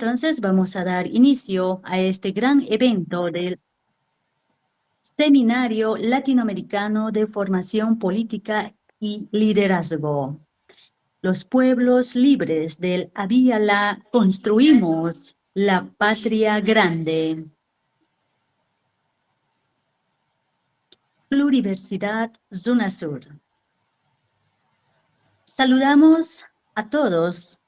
entonces vamos a dar inicio a este gran evento del Seminario Latinoamericano de Formación Política y Liderazgo. Los pueblos libres del Aviala construimos la patria grande. Pluriversidad Zona Sur. Saludamos a todos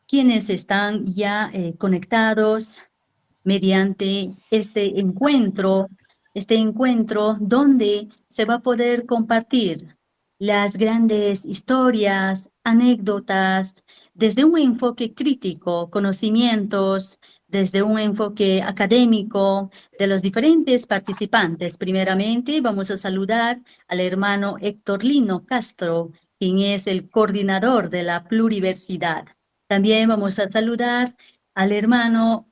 quienes están ya conectados mediante este encuentro donde se va a poder compartir las grandes historias, anécdotas, desde un enfoque crítico, conocimientos, desde un enfoque académico de los diferentes participantes. Primeramente, vamos a saludar al hermano Héctor Lino Castro, quien es el coordinador de la pluriversidad. También vamos a saludar al hermano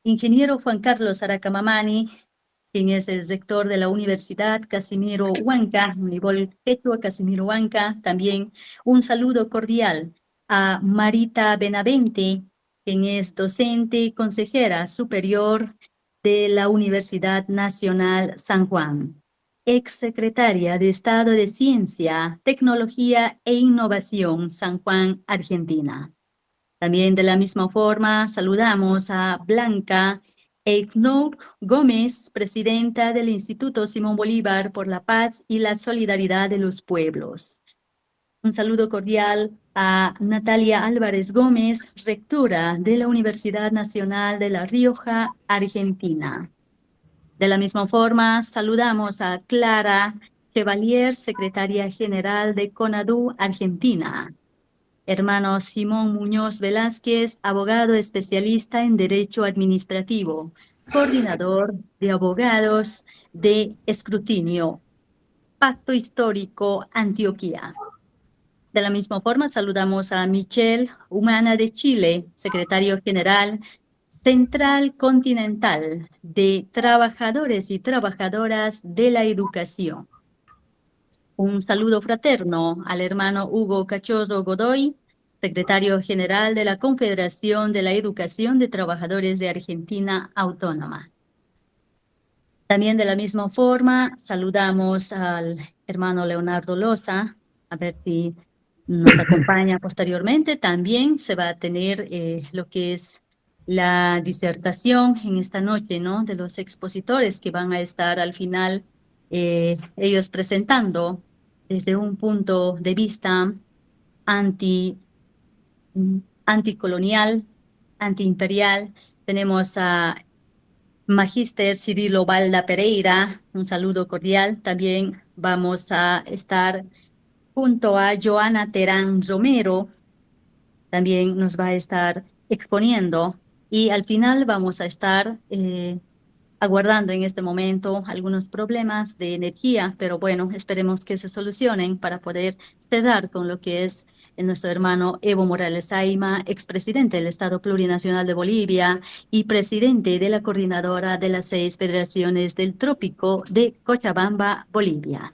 ingeniero Juan Carlos Aracamamani, quien es el rector de la Universidad Casimiro Huanca, Univol Quechua Casimiro Huanca. También un saludo cordial a Marita Benavente, quien es docente y consejera superior de la Universidad Nacional San Juan, exsecretaria de Estado de Ciencia, Tecnología e Innovación, San Juan, Argentina. También de la misma forma saludamos a Blanca Eiknouk Gómez, presidenta del Instituto Simón Bolívar por la Paz y la Solidaridad de los Pueblos. Un saludo cordial a Natalia Álvarez Gómez, rectora de la Universidad Nacional de La Rioja, Argentina. De la misma forma, saludamos a Clara Chevalier, secretaria general de CONADU, Argentina. Hermano Simón Muñoz Velázquez, abogado especialista en Derecho Administrativo, coordinador de abogados de escrutinio, Pacto Histórico Antioquia. De la misma forma, saludamos a Michelle Humana de Chile, secretario general Central Continental de Trabajadores y Trabajadoras de la Educación. Un saludo fraterno al hermano Hugo Cachoso Godoy, secretario general de la Confederación de la Educación de Trabajadores de Argentina Autónoma. También de la misma forma saludamos al hermano Leonardo Loza, a ver si nos acompaña posteriormente. También se va a tener lo que es la disertación en esta noche, ¿no? De los expositores que van a estar al final ellos presentando desde un punto de vista anticolonial, antiimperial. Tenemos a Magíster Cirilo Balda Pereira, un saludo cordial. También vamos a estar junto a Joana Terán Romero, también nos va a estar exponiendo. Y al final vamos a estar aguardando en este momento algunos problemas de energía, pero bueno, esperemos que se solucionen para poder cerrar con lo que es nuestro hermano Evo Morales Ayma, expresidente del Estado Plurinacional de Bolivia y presidente de la coordinadora de las 6 federaciones del Trópico de Cochabamba, Bolivia.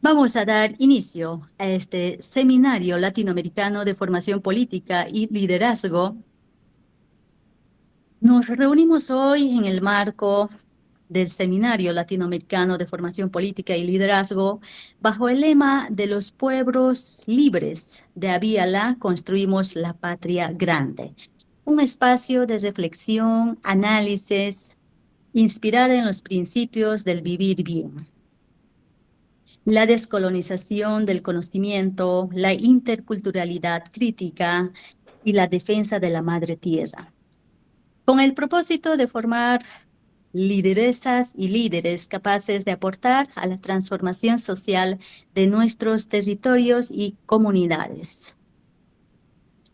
Vamos a dar inicio a este Seminario Latinoamericano de Formación Política y Liderazgo. Nos reunimos hoy en el marco del Seminario Latinoamericano de Formación Política y Liderazgo bajo el lema de los pueblos libres de Aviala construimos la patria grande. Un espacio de reflexión, análisis, inspirada en los principios del vivir bien. La descolonización del conocimiento, la interculturalidad crítica y la defensa de la madre tierra, con el propósito de formar lideresas y líderes capaces de aportar a la transformación social de nuestros territorios y comunidades.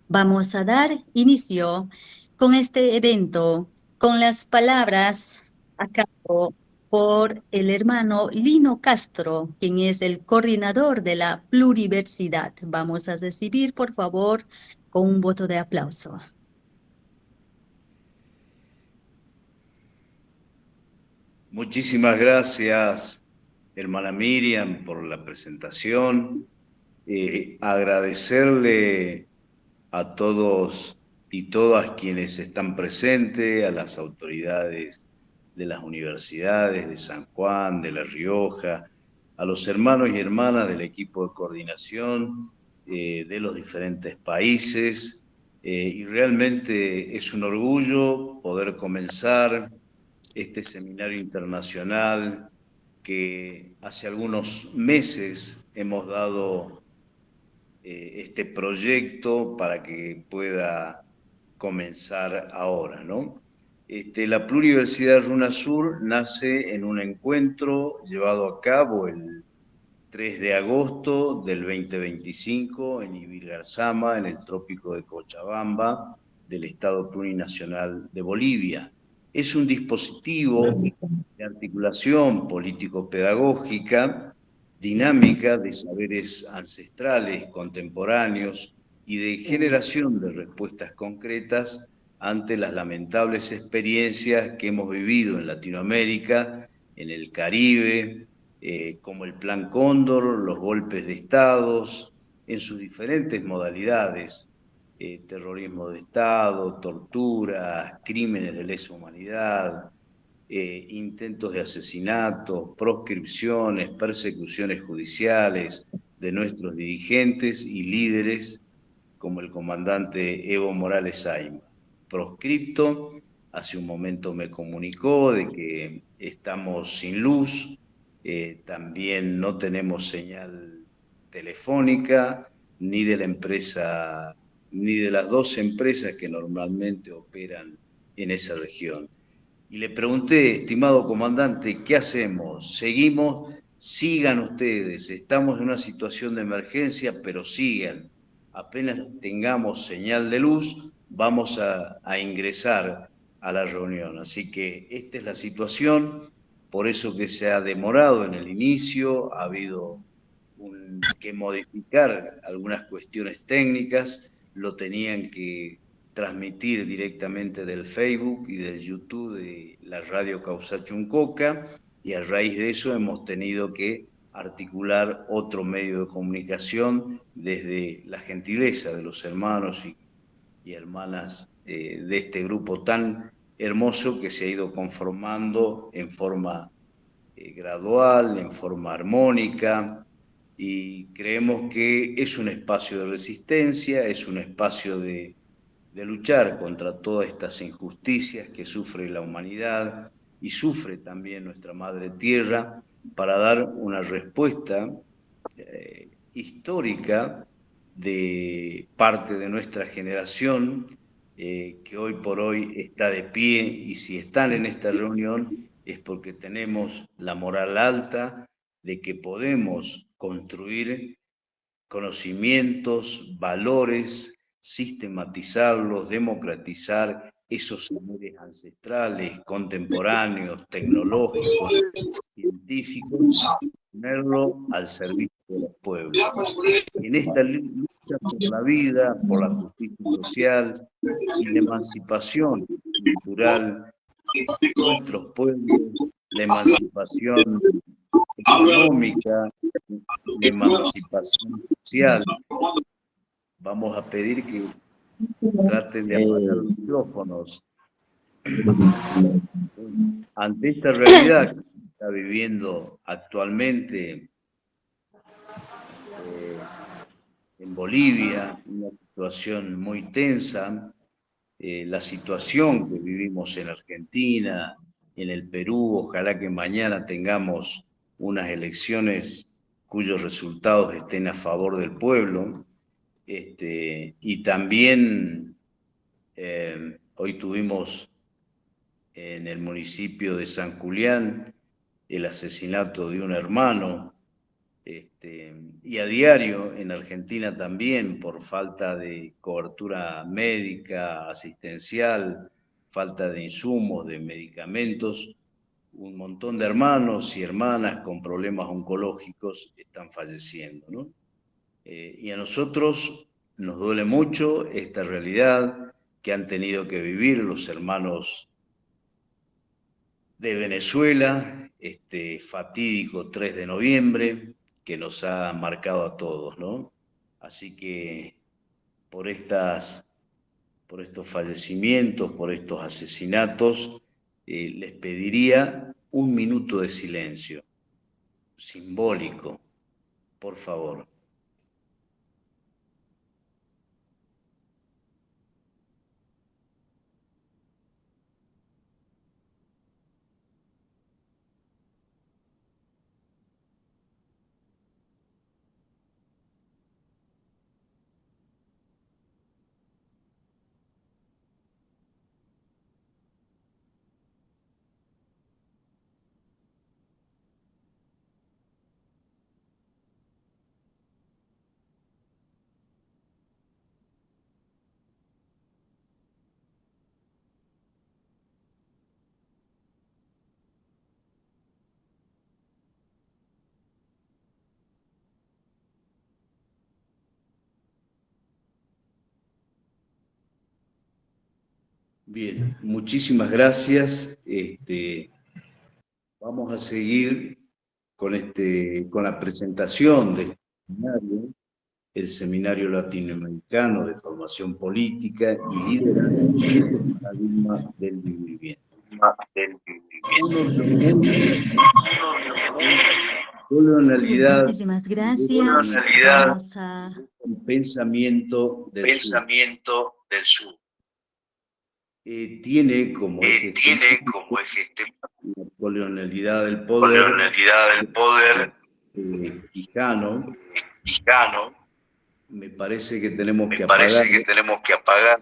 Vamos a dar inicio con este evento con las palabras a cargo por el hermano Lino Castro, quien es el coordinador de la pluriversidad. Vamos a recibir, por favor, con un voto de aplauso. Muchísimas gracias, hermana Miriam, por la presentación. Agradecerle a todos y todas quienes están presentes, a las autoridades de las universidades de San Juan, de La Rioja, a los hermanos y hermanas del equipo de coordinación de los diferentes países. Y realmente es un orgullo poder comenzar este seminario internacional que hace algunos meses hemos dado este proyecto para que pueda comenzar ahora, ¿no? La Pluriversidad RUNASUR nace en un encuentro llevado a cabo el 3 de agosto del 2025 en Ibilgarzama, en el trópico de Cochabamba, del Estado Plurinacional de Bolivia. Es un dispositivo de articulación político-pedagógica, dinámica de saberes ancestrales, contemporáneos y de generación de respuestas concretas ante las lamentables experiencias que hemos vivido en Latinoamérica, en el Caribe, como el Plan Cóndor, los golpes de estados, en sus diferentes modalidades, terrorismo de Estado, torturas, crímenes de lesa humanidad, intentos de asesinato, proscripciones, persecuciones judiciales de nuestros dirigentes y líderes, como el comandante Evo Morales Ayma. Proscripto, hace un momento me comunicó de que estamos sin luz, también no tenemos señal telefónica, ni de la empresa, ni de las dos empresas que normalmente operan en esa región. Y le pregunté, estimado comandante, ¿qué hacemos? ¿Seguimos? Sigan ustedes, estamos en una situación de emergencia, pero sigan. Apenas tengamos señal de luz, vamos a ingresar a la reunión. Así que esta es la situación, por eso que se ha demorado en el inicio, ha habido que modificar algunas cuestiones técnicas, lo tenían que transmitir directamente del Facebook y del YouTube de la radio Causachuncoca, y a raíz de eso hemos tenido que articular otro medio de comunicación desde la gentileza de los hermanos y hermanas de este grupo tan hermoso que se ha ido conformando en forma gradual, en forma armónica, y creemos que es un espacio de resistencia, es un espacio de luchar contra todas estas injusticias que sufre la humanidad y sufre también nuestra madre tierra, para dar una respuesta histórica de parte de nuestra generación que hoy por hoy está de pie, y si están en esta reunión es porque tenemos la moral alta de que podemos construir conocimientos, valores, sistematizarlos, democratizar esos saberes ancestrales, contemporáneos, tecnológicos, científicos, ponerlo al servicio de los pueblos. Y en esta lucha por la vida, por la justicia social y la emancipación cultural de nuestros pueblos, la emancipación económica, la emancipación social, vamos a pedir que traten de apagar los micrófonos. Ante esta realidad que se está viviendo actualmente en Bolivia, una situación muy tensa, la situación que vivimos en Argentina, en el Perú, ojalá que mañana tengamos unas elecciones cuyos resultados estén a favor del pueblo, y también hoy tuvimos en el municipio de San Julián el asesinato de un hermano, y a diario en Argentina también, por falta de cobertura médica, asistencial, falta de insumos, de medicamentos, un montón de hermanos y hermanas con problemas oncológicos están falleciendo, ¿no? Y a nosotros nos duele mucho esta realidad que han tenido que vivir los hermanos de Venezuela, este fatídico 3 de noviembre, que nos ha marcado a todos, ¿no? Así que por estas por estos fallecimientos, por estos asesinatos, les pediría un minuto de silencio, simbólico, por favor. Bien, muchísimas gracias. Vamos a seguir con la presentación de este seminario, el Seminario Latinoamericano de Formación Política y Liderazgo, el paradigma del vivir bien. Colonialidad, Muchísimas gracias. Vamos a y pensamiento del sur. Tiene como eje la colonialidad del poder, Quijano. Me parece que tenemos que apagar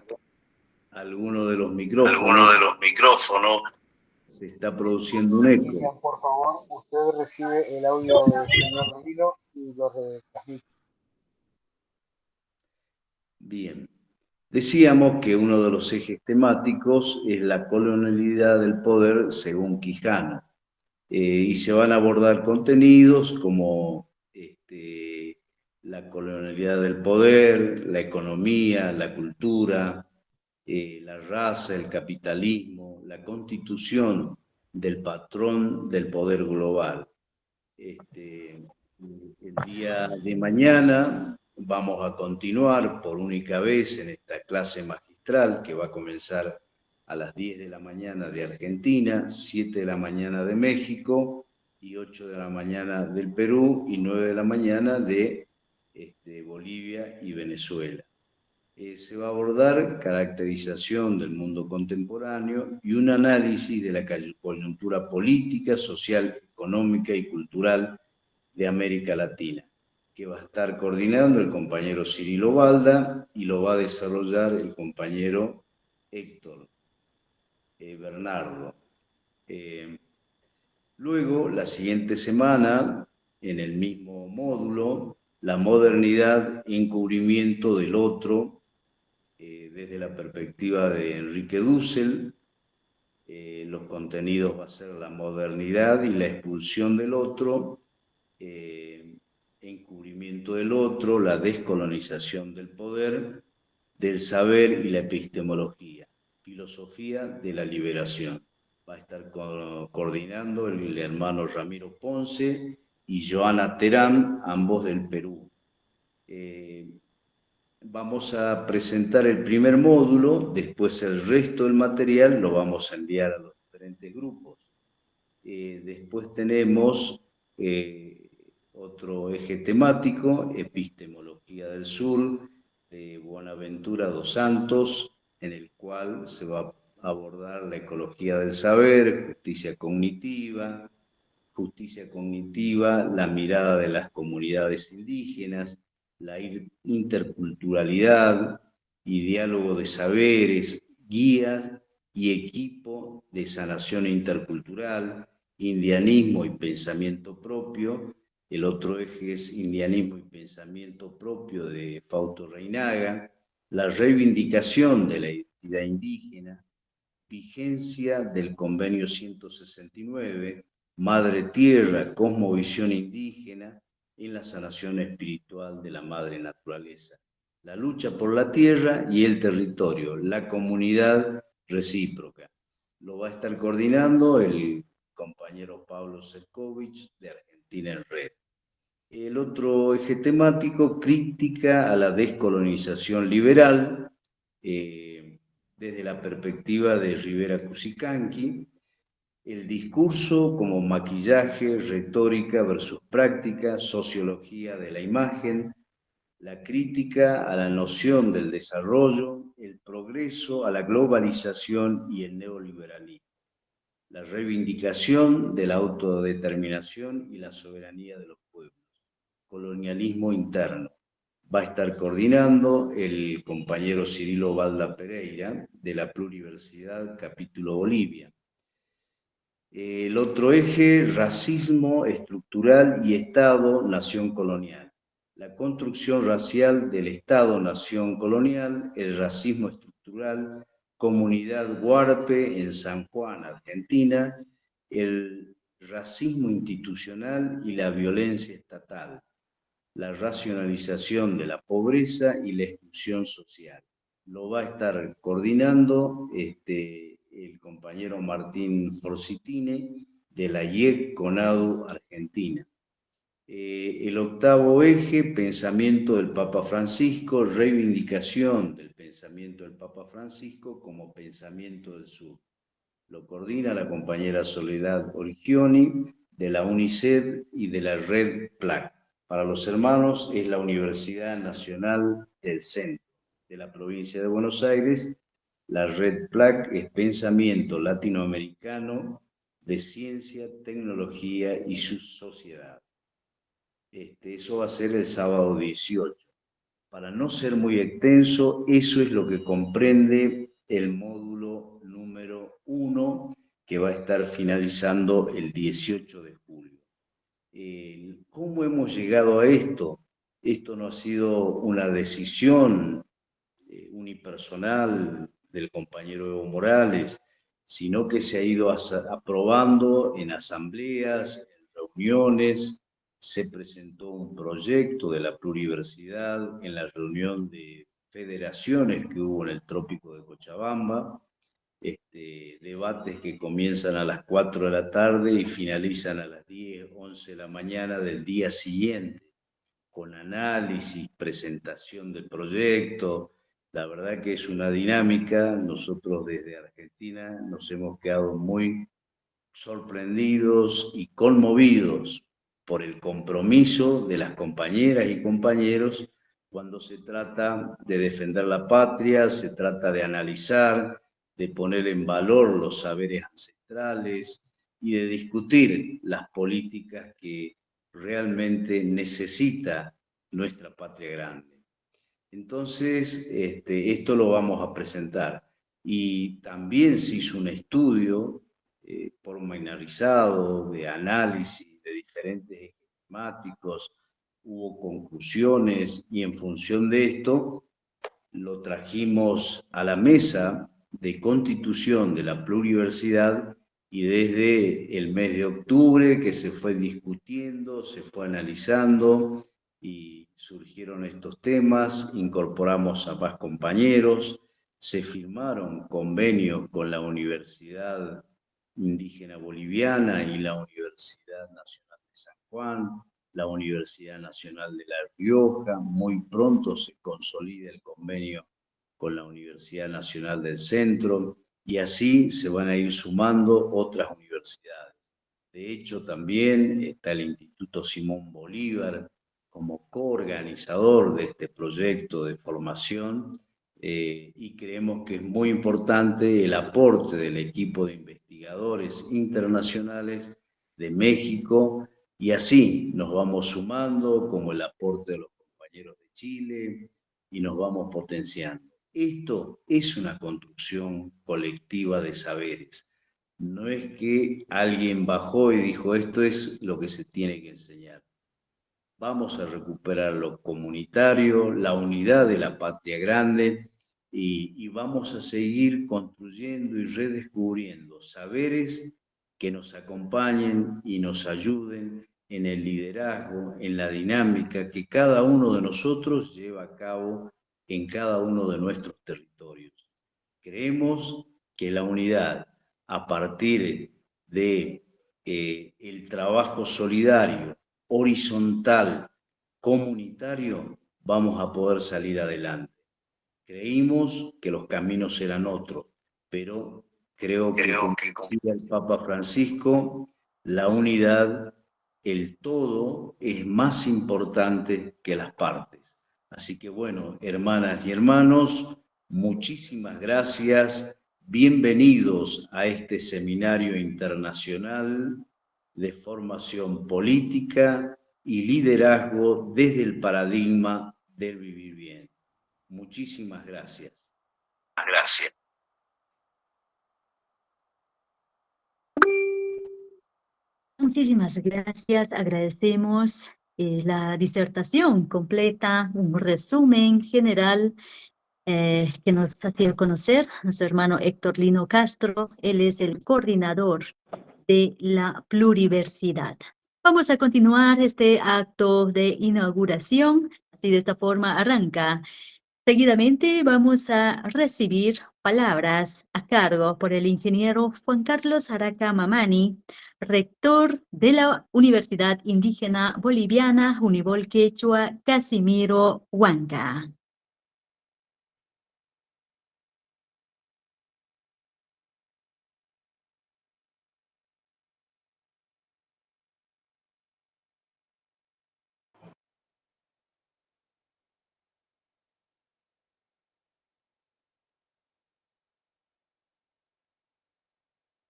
alguno de los micrófonos. Se está produciendo un eco. Por favor, usted recibe el audio del señor Rodrigo y lo retransmite. Bien. Decíamos que uno de los ejes temáticos es la colonialidad del poder según Quijano. Y se van a abordar contenidos como la colonialidad del poder, la economía, la cultura, la raza, el capitalismo, la constitución del patrón del poder global. El día de mañana vamos a continuar por única vez en esta clase magistral que va a comenzar a las 10 de la mañana de Argentina, 7 de la mañana de México y 8 de la mañana del Perú y 9 de la mañana de Bolivia y Venezuela. Se va a abordar caracterización del mundo contemporáneo y un análisis de la coyuntura política, social, económica y cultural de América Latina, que va a estar coordinando el compañero Cirilo Balda y lo va a desarrollar el compañero Héctor Bernardo. Luego, la siguiente semana, en el mismo módulo, la modernidad y encubrimiento del otro, desde la perspectiva de Enrique Dussel. Los contenidos va a ser la modernidad y la expulsión del otro, encubrimiento del otro, la descolonización del poder, del saber y la epistemología, filosofía de la liberación. Va a estar coordinando el hermano Ramiro Ponce y Joana Terán, ambos del Perú. Vamos a presentar el primer módulo, después el resto del material lo vamos a enviar a los diferentes grupos. Después tenemos otro eje temático, Epistemología del Sur, de Buenaventura dos Santos, en el cual se va a abordar la ecología del saber, justicia cognitiva, la mirada de las comunidades indígenas, la interculturalidad y diálogo de saberes, guías y equipo de sanación intercultural, indianismo y pensamiento propio. El otro eje es indianismo y pensamiento propio de Fausto Reinaga, la reivindicación de la identidad indígena, vigencia del Convenio 169, Madre Tierra, cosmovisión indígena en la sanación espiritual de la madre naturaleza, la lucha por la tierra y el territorio, la comunidad recíproca. Lo va a estar coordinando el compañero Pablo Serkovich de Argentina en Red. El otro eje temático, crítica a la descolonización liberal, desde la perspectiva de Rivera Cusicanqui, el discurso como maquillaje, retórica versus práctica, sociología de la imagen, la crítica a la noción del desarrollo, el progreso, a la globalización y el neoliberalismo, la reivindicación de la autodeterminación y la soberanía de los pueblos, colonialismo interno. Va a estar coordinando el compañero Cirilo Balda Pereira de la Pluriversidad Capítulo Bolivia. El otro eje, racismo estructural y Estado-nación colonial. La construcción racial del Estado-nación colonial, el racismo estructural, comunidad Huarpe en San Juan, Argentina, el racismo institucional y la violencia estatal, la racionalización de la pobreza y la exclusión social. Lo va a estar coordinando el compañero Martín Forcitine de la IEC CONADU Argentina. El octavo eje, pensamiento del Papa Francisco, reivindicación del pensamiento del Papa Francisco como pensamiento del sur. Lo coordina la compañera Soledad Origioni de la UNICEF y de la Red PLAC. Para los hermanos es la Universidad Nacional del Centro de la provincia de Buenos Aires. La Red PLAC es Pensamiento Latinoamericano de Ciencia, Tecnología y su Sociedad. Eso va a ser el sábado 18. Para no ser muy extenso, eso es lo que comprende el módulo número 1 que va a estar finalizando el 18 de julio. ¿Cómo hemos llegado a esto? Esto no ha sido una decisión unipersonal del compañero Evo Morales, sino que se ha ido aprobando en asambleas, en reuniones. Se presentó un proyecto de la pluriversidad en la reunión de federaciones que hubo en el trópico de Cochabamba, debates que comienzan a las 4 de la tarde y finalizan a las 10, 11 de la mañana del día siguiente, con análisis, presentación del proyecto. La verdad que es una dinámica. Nosotros desde Argentina nos hemos quedado muy sorprendidos y conmovidos por el compromiso de las compañeras y compañeros cuando se trata de defender la patria, se trata de analizar, de poner en valor los saberes ancestrales y de discutir las políticas que realmente necesita nuestra patria grande. Entonces, esto lo vamos a presentar. Y también se hizo un estudio pormenorizado de análisis de diferentes ejes temáticos, hubo conclusiones y en función de esto lo trajimos a la mesa de constitución de la pluriversidad y desde el mes de octubre que se fue discutiendo, se fue analizando y surgieron estos temas, incorporamos a más compañeros, se firmaron convenios con la Universidad Indígena Boliviana y la Universidad Nacional de San Juan, la Universidad Nacional de La Rioja. Muy pronto se consolida el convenio con la Universidad Nacional del Centro y así se van a ir sumando otras universidades. De hecho, también está el Instituto Simón Bolívar como coorganizador de este proyecto de formación y creemos que es muy importante el aporte del equipo de investigadores internacionales de México y así nos vamos sumando como el aporte de los compañeros de Chile y nos vamos potenciando. Esto es una construcción colectiva de saberes. No es que alguien bajó y dijo esto es lo que se tiene que enseñar. Vamos a recuperar lo comunitario, la unidad de la patria grande y vamos a seguir construyendo y redescubriendo saberes que nos acompañen y nos ayuden en el liderazgo, en la dinámica que cada uno de nosotros lleva a cabo en cada uno de nuestros territorios. Creemos que la unidad a partir de el trabajo solidario, horizontal, comunitario, vamos a poder salir adelante. Creímos que los caminos eran otros, pero creo que, como decía el Papa Francisco, la unidad, el todo, es más importante que las partes. Así que bueno, hermanas y hermanos, muchísimas gracias. Bienvenidos a este seminario internacional de formación política y liderazgo desde el paradigma del vivir bien. Muchísimas gracias. Gracias. Muchísimas gracias. Agradecemos la disertación completa, un resumen general que nos hacía conocer nuestro hermano Héctor Lino Castro. Él es el coordinador de la pluriversidad. Vamos a continuar este acto de inauguración. Así de esta forma arranca. Seguidamente vamos a recibir palabras a cargo por el ingeniero Juan Carlos Araca Mamani, rector de la Universidad Indígena Boliviana Unibol Quechua Casimiro Huanca.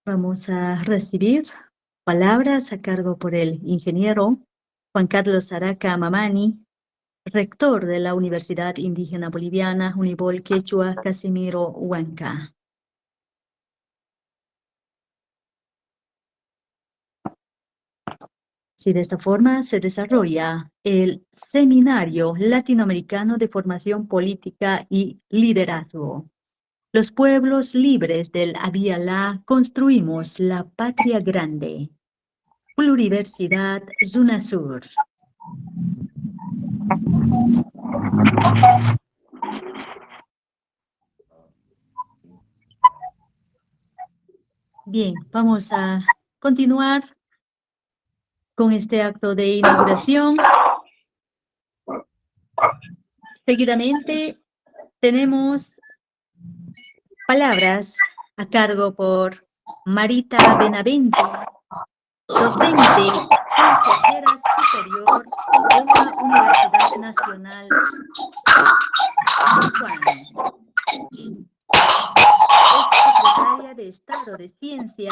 Vamos a recibir palabras a cargo por el ingeniero Juan Carlos Araca Mamani, rector de la Universidad Indígena Boliviana Unibol Quechua Casimiro Huanca. Si de esta forma se desarrolla el Seminario Latinoamericano de Formación Política y Liderazgo. Los pueblos libres del Aviala construimos la patria grande. Pluriversidad Zunasur. Bien, vamos a continuar con este acto de inauguración. Seguidamente tenemos palabras a cargo por Marita Benavente, docente, consejera superior de la Universidad Nacional San Juan, secretaria de Estado de Ciencia,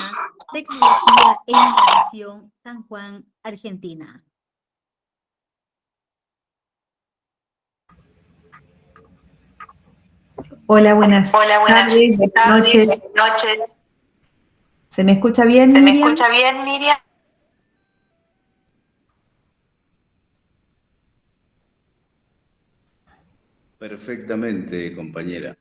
Tecnología e Innovación San Juan, Argentina. Hola, buenas tardes, buenas noches. ¿Se me escucha bien, Miriam? ¿Se me escucha bien, Miriam? Perfectamente, compañera.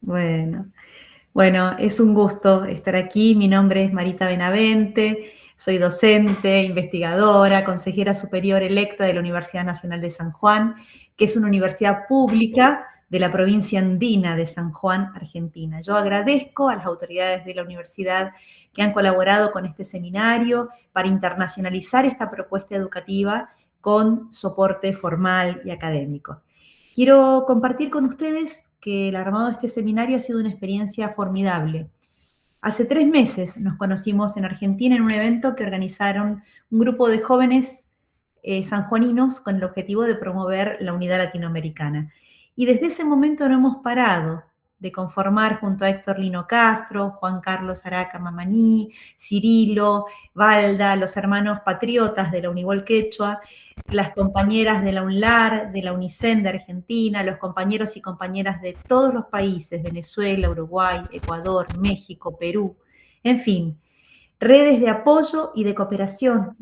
Bueno, es un gusto estar aquí. Mi nombre es Marita Benavente, soy docente, investigadora, consejera superior electa de la Universidad Nacional de San Juan, que es una universidad pública de la provincia andina de San Juan, Argentina. Yo agradezco a las autoridades de la universidad que han colaborado con este seminario para internacionalizar esta propuesta educativa con soporte formal y académico. Quiero compartir con ustedes que el armado de este seminario ha sido una experiencia formidable. Hace 3 meses nos conocimos en Argentina en un evento que organizaron un grupo de jóvenes sanjuaninos con el objetivo de promover la unidad latinoamericana. Y desde ese momento no hemos parado de conformar junto a Héctor Lino Castro, Juan Carlos Araca Mamani, Cirilo, Valda, los hermanos patriotas de la Unibol Quechua, las compañeras de la UNLAR, de la UNICEN de Argentina, los compañeros y compañeras de todos los países, Venezuela, Uruguay, Ecuador, México, Perú, en fin, redes de apoyo y de cooperación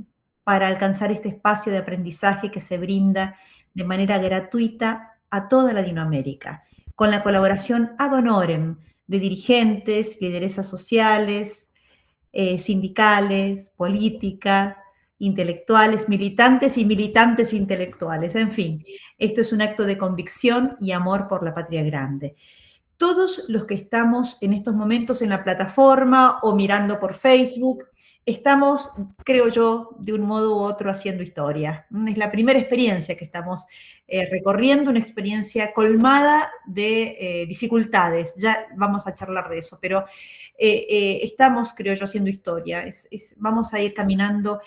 para alcanzar este espacio de aprendizaje que se brinda de manera gratuita a toda Latinoamérica, con la colaboración ad honorem de dirigentes, lideresas sociales, sindicales, políticas, intelectuales, militantes y militantes intelectuales. En fin, esto es un acto de convicción y amor por la patria grande. Todos los que estamos en estos momentos en la plataforma o mirando por Facebook, estamos, creo yo, de un modo u otro haciendo historia. Es la primera experiencia que estamos recorriendo, una experiencia colmada de dificultades. Ya vamos a charlar de eso, pero estamos, creo yo, haciendo historia. Vamos a ir caminando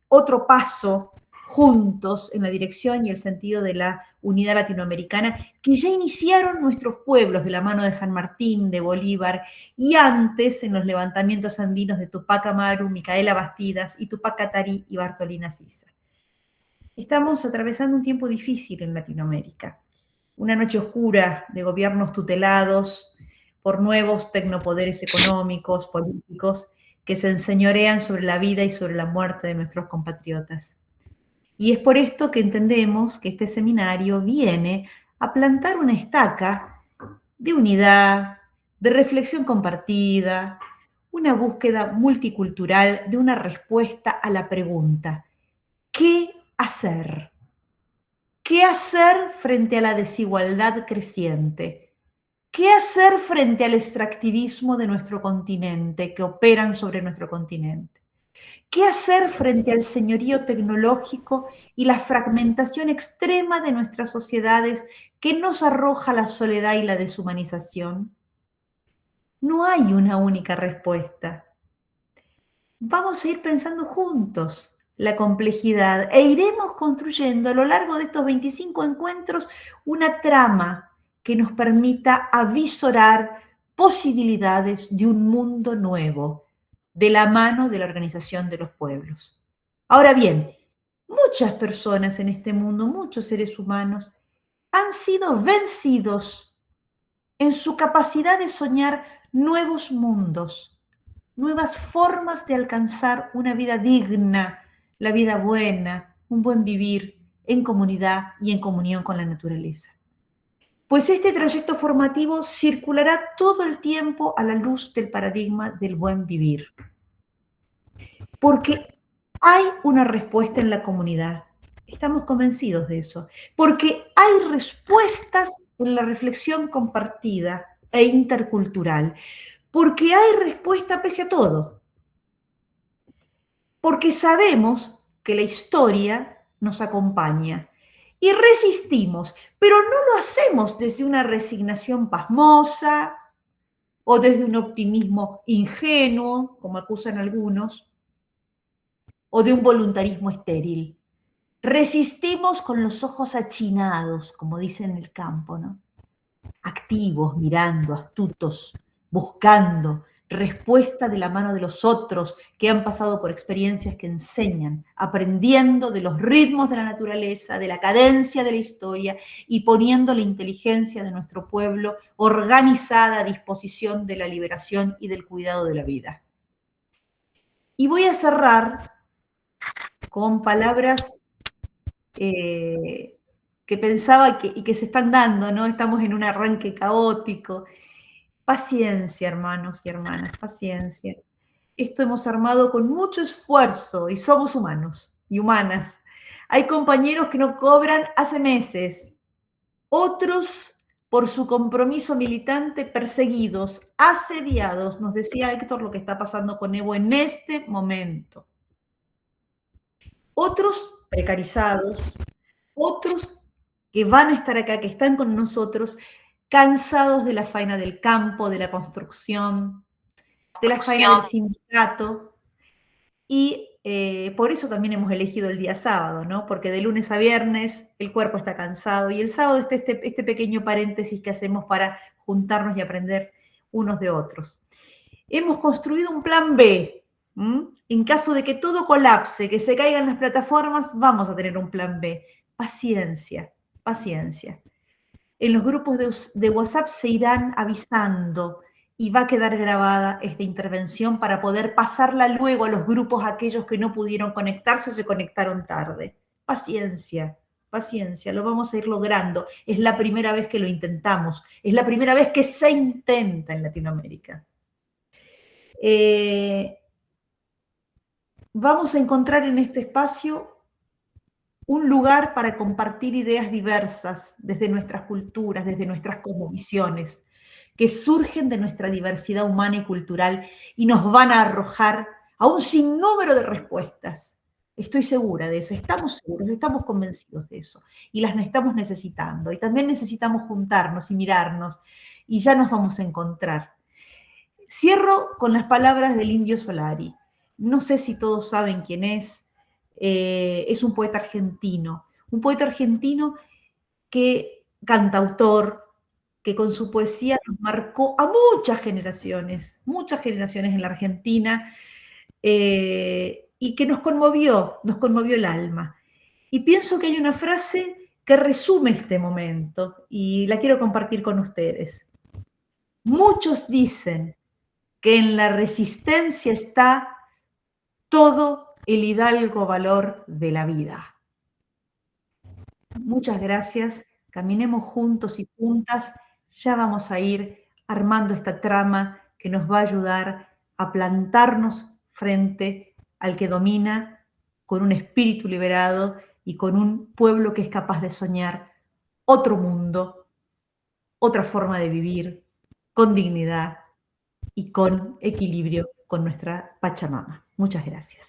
otro paso juntos en la dirección y el sentido de la unidad latinoamericana que ya iniciaron nuestros pueblos de la mano de San Martín, de Bolívar, y antes en los levantamientos andinos de Tupac Amaru, Micaela Bastidas y Tupac Katari y Bartolina Sisa. Estamos atravesando un tiempo difícil en Latinoamérica, una noche oscura de gobiernos tutelados por nuevos tecnopoderes económicos, políticos, que se enseñorean sobre la vida y sobre la muerte de nuestros compatriotas. Y es por esto que entendemos que este seminario viene a plantar una estaca de unidad, de reflexión compartida, una búsqueda multicultural de una respuesta a la pregunta: ¿qué hacer? ¿Qué hacer frente a la desigualdad creciente? ¿Qué hacer frente al extractivismo de nuestro continente, que operan sobre nuestro continente? ¿Qué hacer frente al señorío tecnológico y la fragmentación extrema de nuestras sociedades que nos arroja la soledad y la deshumanización? No hay una única respuesta. Vamos a ir pensando juntos la complejidad e iremos construyendo a lo largo de estos 25 encuentros una trama que nos permita avisorar posibilidades de un mundo nuevo, de la mano de la Organización de los Pueblos. Ahora bien, muchas personas en este mundo, muchos seres humanos, han sido vencidos en su capacidad de soñar nuevos mundos, nuevas formas de alcanzar una vida digna, la vida buena, un buen vivir en comunidad y en comunión con la naturaleza. Pues este trayecto formativo circulará todo el tiempo a la luz del paradigma del buen vivir. Porque hay una respuesta en la comunidad. Estamos convencidos de eso. Porque hay respuestas en la reflexión compartida e intercultural. Porque hay respuesta pese a todo. Porque sabemos que la historia nos acompaña. Y resistimos, pero no lo hacemos desde una resignación pasmosa o desde un optimismo ingenuo, como acusan algunos, o de un voluntarismo estéril. Resistimos con los ojos achinados, como dicen en el campo, ¿no? Activos, mirando, astutos, buscando respuesta de la mano de los otros que han pasado por experiencias que enseñan, aprendiendo de los ritmos de la naturaleza, de la cadencia de la historia y poniendo la inteligencia de nuestro pueblo organizada a disposición de la liberación y del cuidado de la vida. Y voy a cerrar con palabras que pensaba y que se están dando, ¿no? Estamos en un arranque caótico. Paciencia, hermanos y hermanas, paciencia. Esto hemos armado con mucho esfuerzo y somos humanos y humanas. Hay compañeros que no cobran hace meses, otros por su compromiso militante perseguidos, asediados. Nos decía Héctor lo que está pasando con Evo en este momento. Otros precarizados, otros que van a estar acá, que están con nosotros, cansados de la faena del campo, de la construcción, de la faena del sindicato, y por eso también hemos elegido el día sábado, ¿no? Porque de lunes a viernes el cuerpo está cansado, y el sábado está este pequeño paréntesis que hacemos para juntarnos y aprender unos de otros. Hemos construido un plan B. En caso de que todo colapse, que se caigan las plataformas, vamos a tener un plan B. Paciencia, paciencia. En los grupos de WhatsApp se irán avisando y va a quedar grabada esta intervención para poder pasarla luego a los grupos aquellos que no pudieron conectarse o se conectaron tarde. Paciencia, paciencia, lo vamos a ir logrando. Es la primera vez que lo intentamos, es la primera vez que se intenta en Latinoamérica. Vamos a encontrar en este espacio un lugar para compartir ideas diversas desde nuestras culturas, desde nuestras cosmovisiones, que surgen de nuestra diversidad humana y cultural y nos van a arrojar a un sinnúmero de respuestas. Estoy segura de eso, estamos seguros, estamos convencidos de eso. Y las estamos necesitando. Y también necesitamos juntarnos y mirarnos. Y ya nos vamos a encontrar. Cierro con las palabras del Indio Solari. No sé si todos saben quién es. Es un poeta argentino. Un poeta argentino que, cantautor, que con su poesía nos marcó a muchas generaciones en la Argentina, y que nos conmovió el alma. Y pienso que hay una frase que resume este momento y la quiero compartir con ustedes. Muchos dicen que en la resistencia está todo el hidalgo valor de la vida. Muchas gracias, caminemos juntos y juntas, ya vamos a ir armando esta trama que nos va a ayudar a plantarnos frente al que domina con un espíritu liberado y con un pueblo que es capaz de soñar otro mundo, otra forma de vivir, con dignidad y con equilibrio con nuestra Pachamama. Muchas gracias.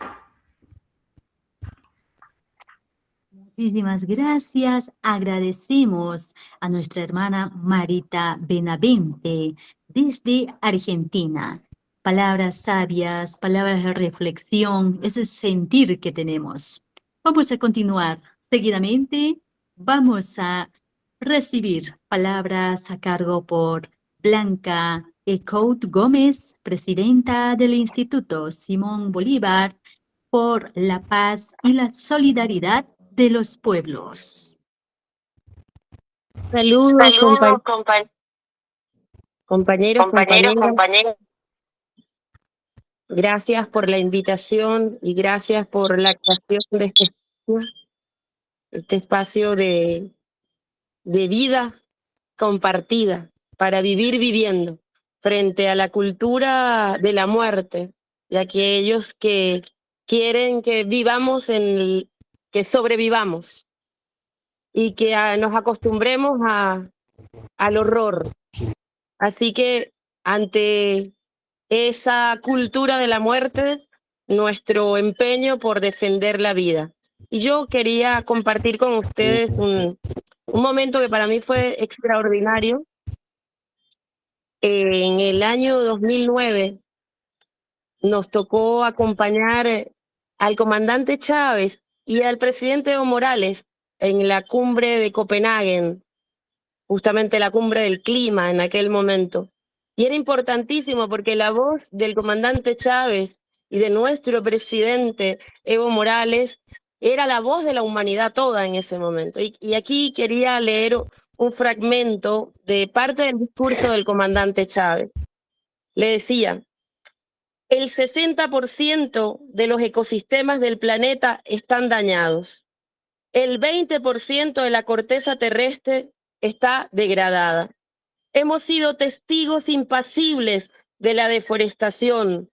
Muchísimas gracias. Agradecemos a nuestra hermana Marita Benavente desde Argentina. Palabras sabias, palabras de reflexión, ese sentir que tenemos. Vamos a continuar. Seguidamente vamos a recibir palabras a cargo por Blanca Ecout Gómez, presidenta del Instituto Simón Bolívar por la paz y la solidaridad de los pueblos. Saludos, compañeros. Gracias por la invitación y gracias por la creación de este espacio de vida compartida para vivir viviendo frente a la cultura de la muerte y a aquellos que quieren que vivamos que sobrevivamos y que nos acostumbremos al horror. Así que ante esa cultura de la muerte, nuestro empeño por defender la vida. Y yo quería compartir con ustedes un momento que para mí fue extraordinario. En el año 2009 nos tocó acompañar al comandante Chávez y al presidente Evo Morales en la cumbre de Copenhague, justamente la cumbre del clima en aquel momento. Y era importantísimo porque la voz del comandante Chávez y de nuestro presidente Evo Morales era la voz de la humanidad toda en ese momento. Y aquí quería leer un fragmento de parte del discurso del comandante Chávez. Le decía: el 60% de los ecosistemas del planeta están dañados. El 20% de la corteza terrestre está degradada. Hemos sido testigos impasibles de la deforestación,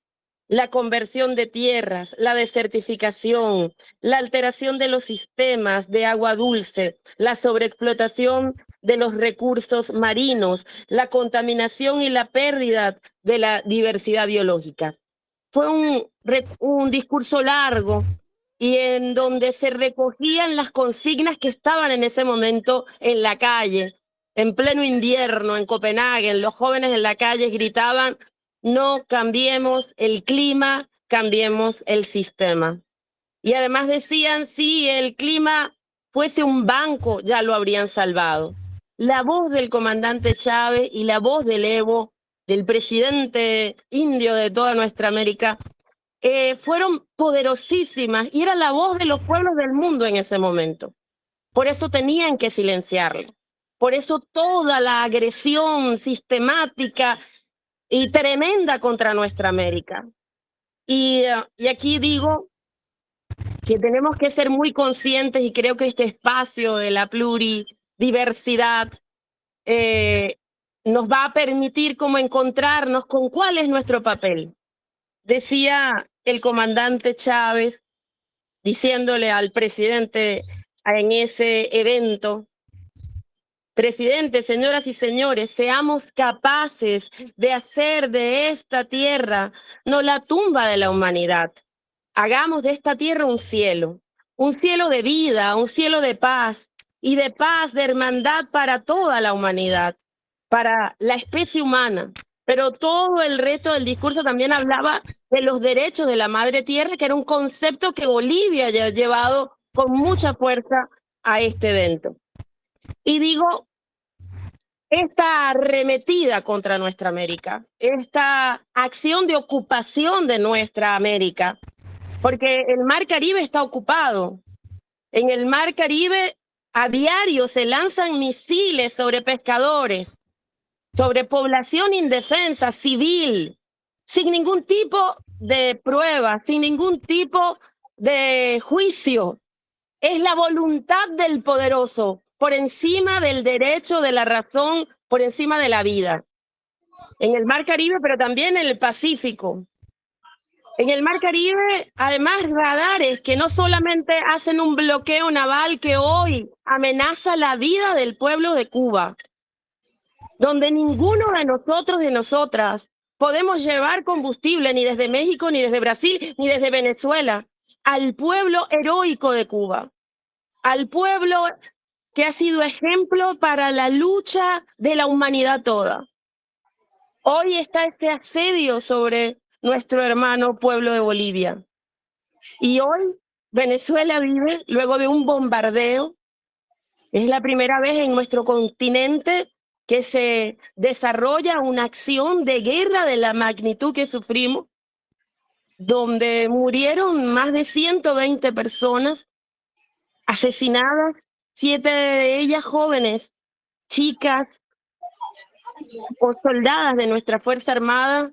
la conversión de tierras, la desertificación, la alteración de los sistemas de agua dulce, la sobreexplotación de los recursos marinos, la contaminación y la pérdida de la diversidad biológica. Fue un discurso largo y en donde se recogían las consignas que estaban en ese momento en la calle. En pleno invierno, en Copenhague, los jóvenes en la calle gritaban: no cambiemos el clima, cambiemos el sistema. Y además decían, si el clima fuese un banco, ya lo habrían salvado. La voz del comandante Chávez y la voz del Evo, del presidente indio de toda nuestra América, fueron poderosísimas y era la voz de los pueblos del mundo en ese momento. Por eso tenían que silenciarlo. Por eso toda la agresión sistemática y tremenda contra nuestra América. Y aquí digo que tenemos que ser muy conscientes, y creo que este espacio de la pluridiversidad nos va a permitir como encontrarnos con cuál es nuestro papel. Decía el comandante Chávez, diciéndole al presidente en ese evento: Presidente, señoras y señores, seamos capaces de hacer de esta tierra no la tumba de la humanidad. Hagamos de esta tierra un cielo de vida, un cielo de paz, de hermandad para toda la humanidad, para la especie humana. Pero todo el resto del discurso también hablaba de los derechos de la madre tierra, que era un concepto que Bolivia ya ha llevado con mucha fuerza a este evento. Y digo, esta arremetida contra nuestra América, esta acción de ocupación de nuestra América, porque el Mar Caribe está ocupado. En el Mar Caribe a diario se lanzan misiles sobre pescadores, sobre población indefensa, civil, sin ningún tipo de prueba, sin ningún tipo de juicio. Es la voluntad del poderoso por encima del derecho, de la razón, por encima de la vida. En el Mar Caribe, pero también en el Pacífico. En el Mar Caribe, además, radares que no solamente hacen un bloqueo naval que hoy amenaza la vida del pueblo de Cuba, donde ninguno de nosotros, de nosotras, podemos llevar combustible ni desde México, ni desde Brasil, ni desde Venezuela, al pueblo heroico de Cuba, al pueblo que ha sido ejemplo para la lucha de la humanidad toda. Hoy está este asedio sobre nuestro hermano pueblo de Bolivia. Y hoy Venezuela vive, luego de un bombardeo, es la primera vez en nuestro continente que se desarrolla una acción de guerra de la magnitud que sufrimos, donde murieron más de 120 personas asesinadas, 7 de ellas jóvenes, chicas o soldadas de nuestra Fuerza Armada,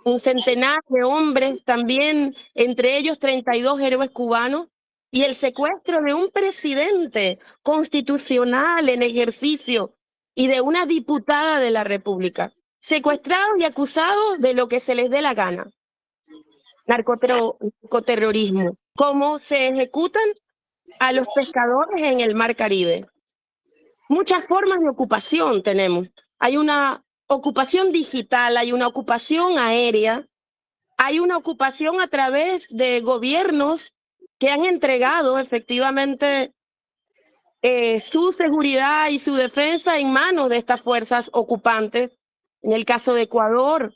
un centenar de hombres también, entre ellos 32 héroes cubanos, y el secuestro de un presidente constitucional en ejercicio y de una diputada de la República, secuestrados y acusados de lo que se les dé la gana. Narcoterrorismo, cómo se ejecutan a los pescadores en el Mar Caribe. Muchas formas de ocupación tenemos. Hay una ocupación digital, hay una ocupación aérea, hay una ocupación a través de gobiernos que han entregado efectivamente su seguridad y su defensa en manos de estas fuerzas ocupantes. En el caso de Ecuador,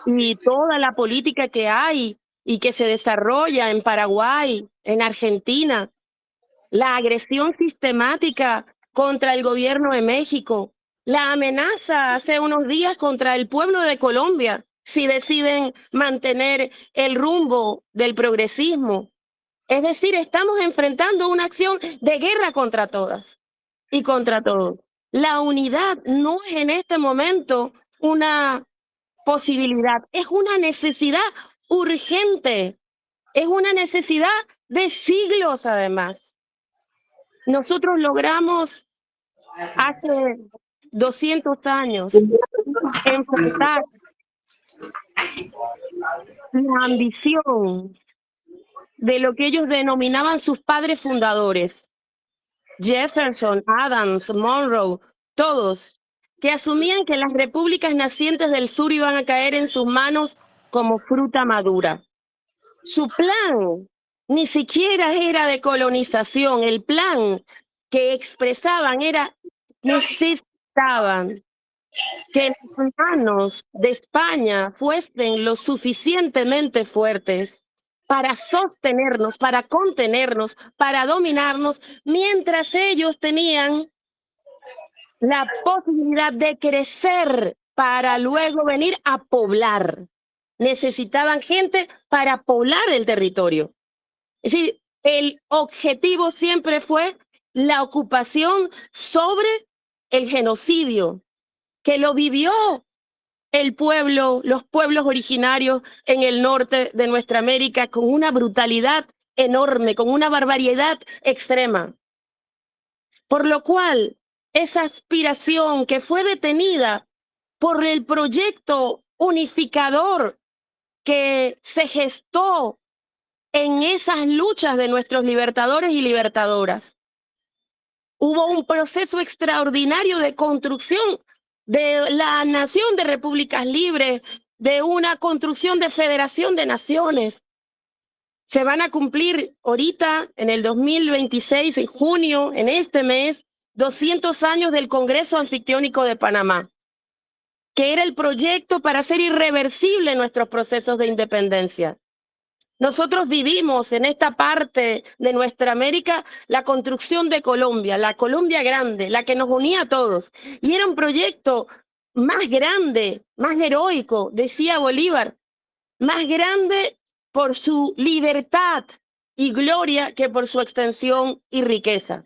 y toda la política que hay y que se desarrolla en Paraguay, en Argentina, la agresión sistemática contra el gobierno de México, la amenaza hace unos días contra el pueblo de Colombia si deciden mantener el rumbo del progresismo. Es decir, estamos enfrentando una acción de guerra contra todas y contra todos. La unidad no es en este momento una posibilidad, es una necesidad urgente, es una necesidad de siglos además. Nosotros logramos hace 200 años enfrentar la ambición de lo que ellos denominaban sus padres fundadores, Jefferson, Adams, Monroe, todos, que asumían que las repúblicas nacientes del sur iban a caer en sus manos como fruta madura. Su plan ni siquiera era de colonización, el plan que expresaban era necesitaban que las manos de España fuesen lo suficientemente fuertes para sostenernos, para contenernos, para dominarnos, mientras ellos tenían la posibilidad de crecer para luego venir a poblar. Necesitaban gente para poblar el territorio. Es decir, el objetivo siempre fue la ocupación sobre el genocidio, que lo vivió el pueblo, los pueblos originarios en el norte de nuestra América con una brutalidad enorme, con una barbaridad extrema. Por lo cual, esa aspiración que fue detenida por el proyecto unificador que se gestó en esas luchas de nuestros libertadores y libertadoras, Hubo un proceso extraordinario de construcción de la nación de repúblicas libres, de una construcción de federación de naciones. Se van a cumplir ahorita, en el 2026, en junio, en este mes, 200 años del Congreso Anfictiónico de Panamá, que era el proyecto para hacer irreversible nuestros procesos de independencia. Nosotros vivimos en esta parte de nuestra América la construcción de Colombia, la Colombia grande, la que nos unía a todos. Y era un proyecto más grande, más heroico, decía Bolívar, más grande por su libertad y gloria que por su extensión y riqueza,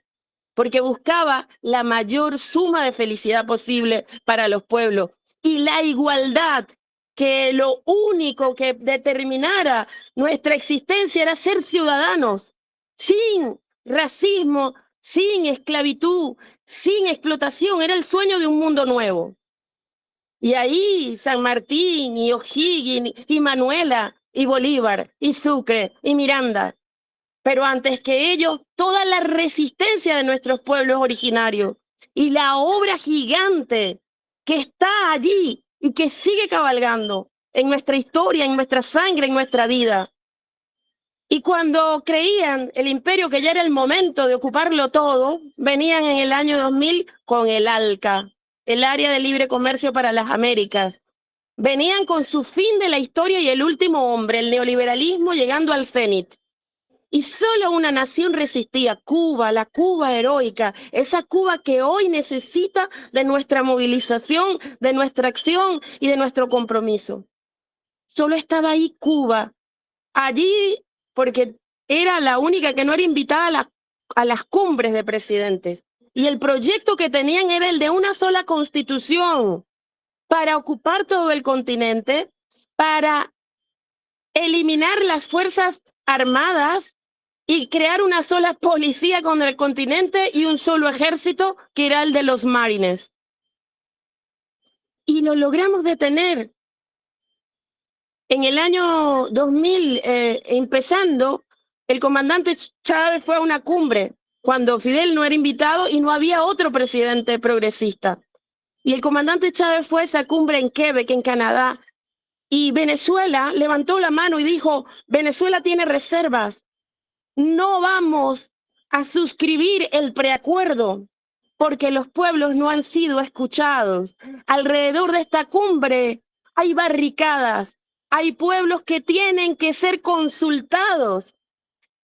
porque buscaba la mayor suma de felicidad posible para los pueblos y la igualdad, que lo único que determinara nuestra existencia era ser ciudadanos, sin racismo, sin esclavitud, sin explotación. Era el sueño de un mundo nuevo. Y ahí San Martín y O'Higgins y Manuela y Bolívar y Sucre y Miranda. Pero antes que ellos, toda la resistencia de nuestros pueblos originarios y la obra gigante que está allí y que sigue cabalgando en nuestra historia, en nuestra sangre, en nuestra vida. Y cuando creían el imperio que ya era el momento de ocuparlo todo, venían en el año 2000 con el ALCA, el Área de Libre Comercio para las Américas. Venían con su fin de la historia y el último hombre, el neoliberalismo llegando al cenit. Y solo una nación resistía, Cuba, la Cuba heroica, esa Cuba que hoy necesita de nuestra movilización, de nuestra acción y de nuestro compromiso. Solo estaba ahí Cuba, allí porque era la única que no era invitada a las cumbres de presidentes. Y el proyecto que tenían era el de una sola constitución para ocupar todo el continente, para eliminar las fuerzas armadas y crear una sola policía con el continente y un solo ejército que era el de los marines. Y lo logramos detener. En el año 2000, empezando, el comandante Chávez fue a una cumbre cuando Fidel no era invitado y no había otro presidente progresista. Y el comandante Chávez fue a esa cumbre en Quebec, en Canadá, y Venezuela levantó la mano y dijo, Venezuela tiene reservas. No vamos a suscribir el preacuerdo porque los pueblos no han sido escuchados. Alrededor de esta cumbre hay barricadas, hay pueblos que tienen que ser consultados.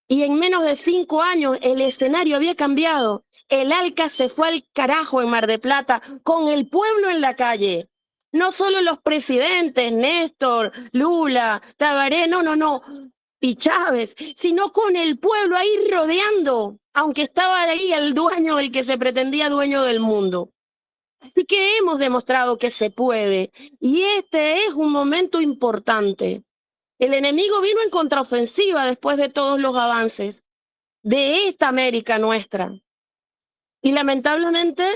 Y en menos de 5 años el escenario había cambiado. El ALCA se fue al carajo en Mar de Plata con el pueblo en la calle. No solo los presidentes, Néstor, Lula, Tabaré, no. Y Chávez, sino con el pueblo ahí rodeando, aunque estaba ahí el dueño, el que se pretendía dueño del mundo. Así que hemos demostrado que se puede, y este es un momento importante. El enemigo vino en contraofensiva después de todos los avances de esta América nuestra. Y lamentablemente,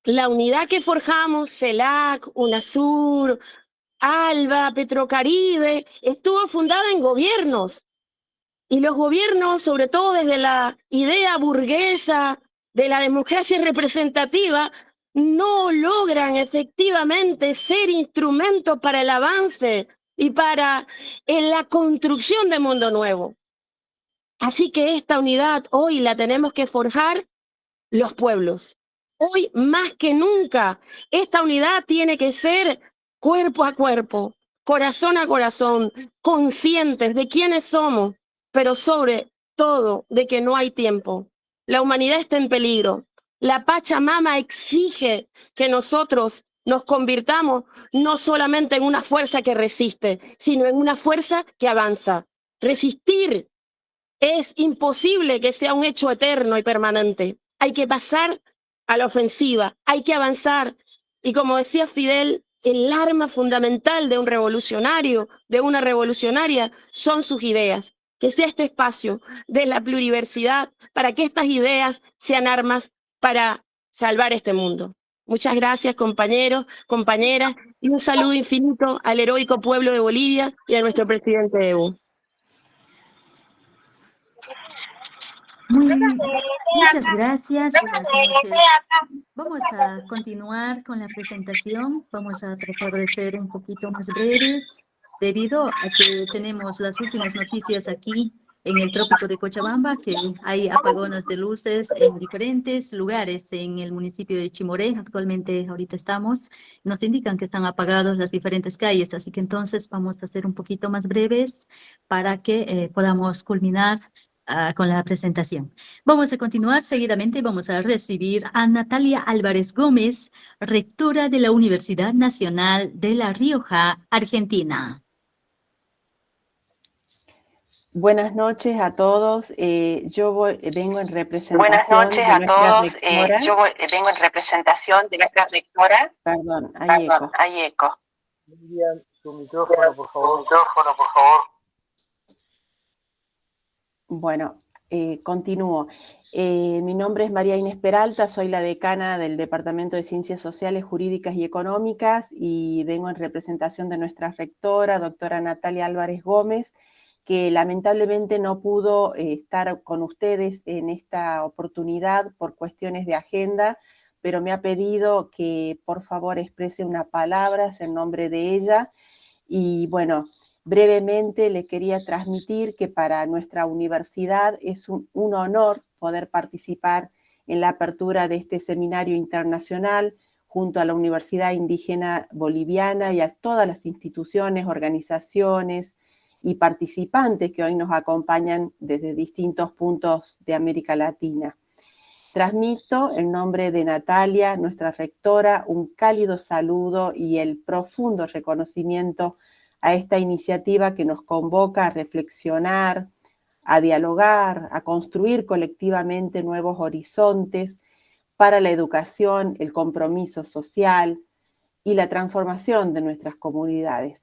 la unidad que forjamos, CELAC, UNASUR, ALBA, Petrocaribe, estuvo fundada en gobiernos. Y los gobiernos, sobre todo desde la idea burguesa de la democracia representativa, no logran efectivamente ser instrumentos para el avance y para la construcción de mundo nuevo. Así que esta unidad hoy la tenemos que forjar los pueblos. Hoy más que nunca, esta unidad tiene que ser cuerpo a cuerpo, corazón a corazón, conscientes de quiénes somos, pero sobre todo de que no hay tiempo. La humanidad está en peligro. La Pachamama exige que nosotros nos convirtamos no solamente en una fuerza que resiste, sino en una fuerza que avanza. Resistir es imposible que sea un hecho eterno y permanente. Hay que pasar a la ofensiva, hay que avanzar. Y como decía Fidel, el arma fundamental de un revolucionario, de una revolucionaria, son sus ideas. Que sea este espacio de la pluriversidad para que estas ideas sean armas para salvar este mundo. Muchas gracias, compañeros, compañeras, y un saludo infinito al heroico pueblo de Bolivia y a nuestro presidente Evo. Muchas gracias. Buenas noches. Vamos a continuar con la presentación. Vamos a tratar de ser un poquito más breves, debido a que tenemos las últimas noticias aquí en el trópico de Cochabamba, que hay apagones de luces en diferentes lugares en el municipio de Chimoré. Actualmente, ahorita estamos, nos indican que están apagadas las diferentes calles, así que entonces vamos a ser un poquito más breves para que podamos culminar con la presentación. Vamos a continuar seguidamente. Vamos a recibir a Natalia Álvarez Gómez, rectora de la Universidad Nacional de La Rioja, Argentina. Buenas noches a todos. Vengo en representación de nuestra rectora. Vengo en representación de nuestra rectora. Perdón, hay eco. Miriam, su micrófono, por favor. Bueno, continúo. Mi nombre es María Inés Peralta, soy la decana del Departamento de Ciencias Sociales, Jurídicas y Económicas y vengo en representación de nuestra rectora, doctora Natalia Álvarez Gómez, que lamentablemente no pudo estar con ustedes en esta oportunidad por cuestiones de agenda, pero me ha pedido que por favor exprese unas palabras en nombre de ella. Y bueno, brevemente le quería transmitir que para nuestra universidad es un honor poder participar en la apertura de este seminario internacional junto a la Universidad Indígena Boliviana y a todas las instituciones, organizaciones y participantes que hoy nos acompañan desde distintos puntos de América Latina. Transmito en nombre de Natalia, nuestra rectora, un cálido saludo y el profundo reconocimiento a esta iniciativa que nos convoca a reflexionar, a dialogar, a construir colectivamente nuevos horizontes para la educación, el compromiso social y la transformación de nuestras comunidades.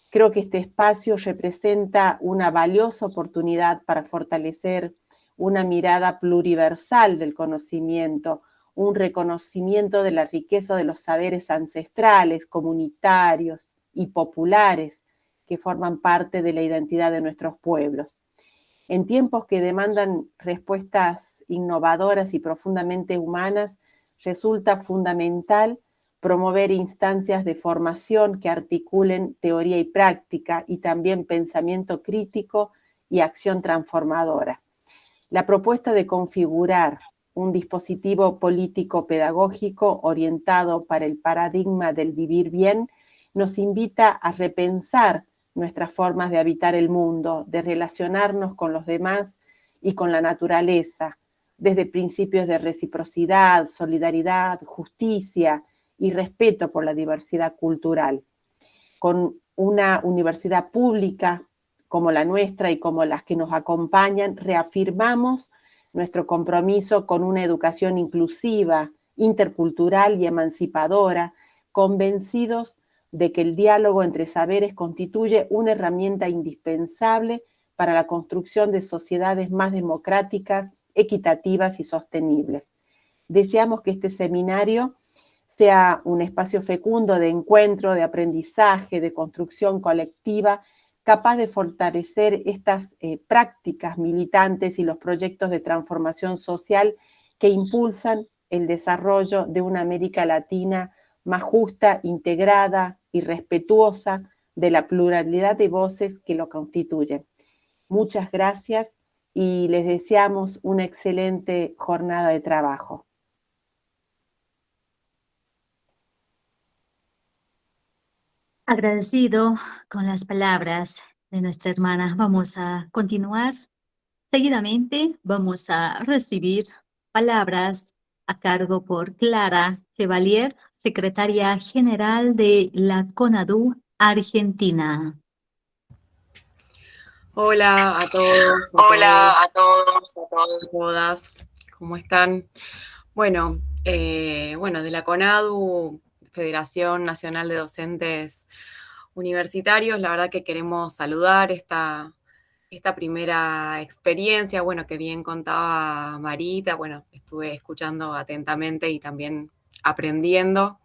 Creo que este espacio representa una valiosa oportunidad para fortalecer una mirada pluriversal del conocimiento, un reconocimiento de la riqueza de los saberes ancestrales, comunitarios y populares que forman parte de la identidad de nuestros pueblos. En tiempos que demandan respuestas innovadoras y profundamente humanas, resulta fundamental promover instancias de formación que articulen teoría y práctica y también pensamiento crítico y acción transformadora. La propuesta de configurar un dispositivo político-pedagógico orientado para el paradigma del vivir bien nos invita a repensar nuestras formas de habitar el mundo, de relacionarnos con los demás y con la naturaleza, desde principios de reciprocidad, solidaridad, justicia y respeto por la diversidad cultural. Con una universidad pública como la nuestra y como las que nos acompañan, reafirmamos nuestro compromiso con una educación inclusiva, intercultural y emancipadora, convencidos de que el diálogo entre saberes constituye una herramienta indispensable para la construcción de sociedades más democráticas, equitativas y sostenibles. Deseamos que este seminario sea un espacio fecundo de encuentro, de aprendizaje, de construcción colectiva, capaz de fortalecer estas prácticas militantes y los proyectos de transformación social que impulsan el desarrollo de una América Latina más justa, integrada y respetuosa de la pluralidad de voces que lo constituyen. Muchas gracias y les deseamos una excelente jornada de trabajo. Agradecido con las palabras de nuestra hermana. Vamos a continuar. Seguidamente vamos a recibir palabras a cargo por Clara Chevalier, secretaria general de la CONADU Argentina. Hola a todos. Hola a todos, a todas. ¿Cómo están? Bueno, de la CONADU, Federación Nacional de Docentes Universitarios, la verdad que queremos saludar esta primera experiencia, que bien contaba Marita, estuve escuchando atentamente y también aprendiendo.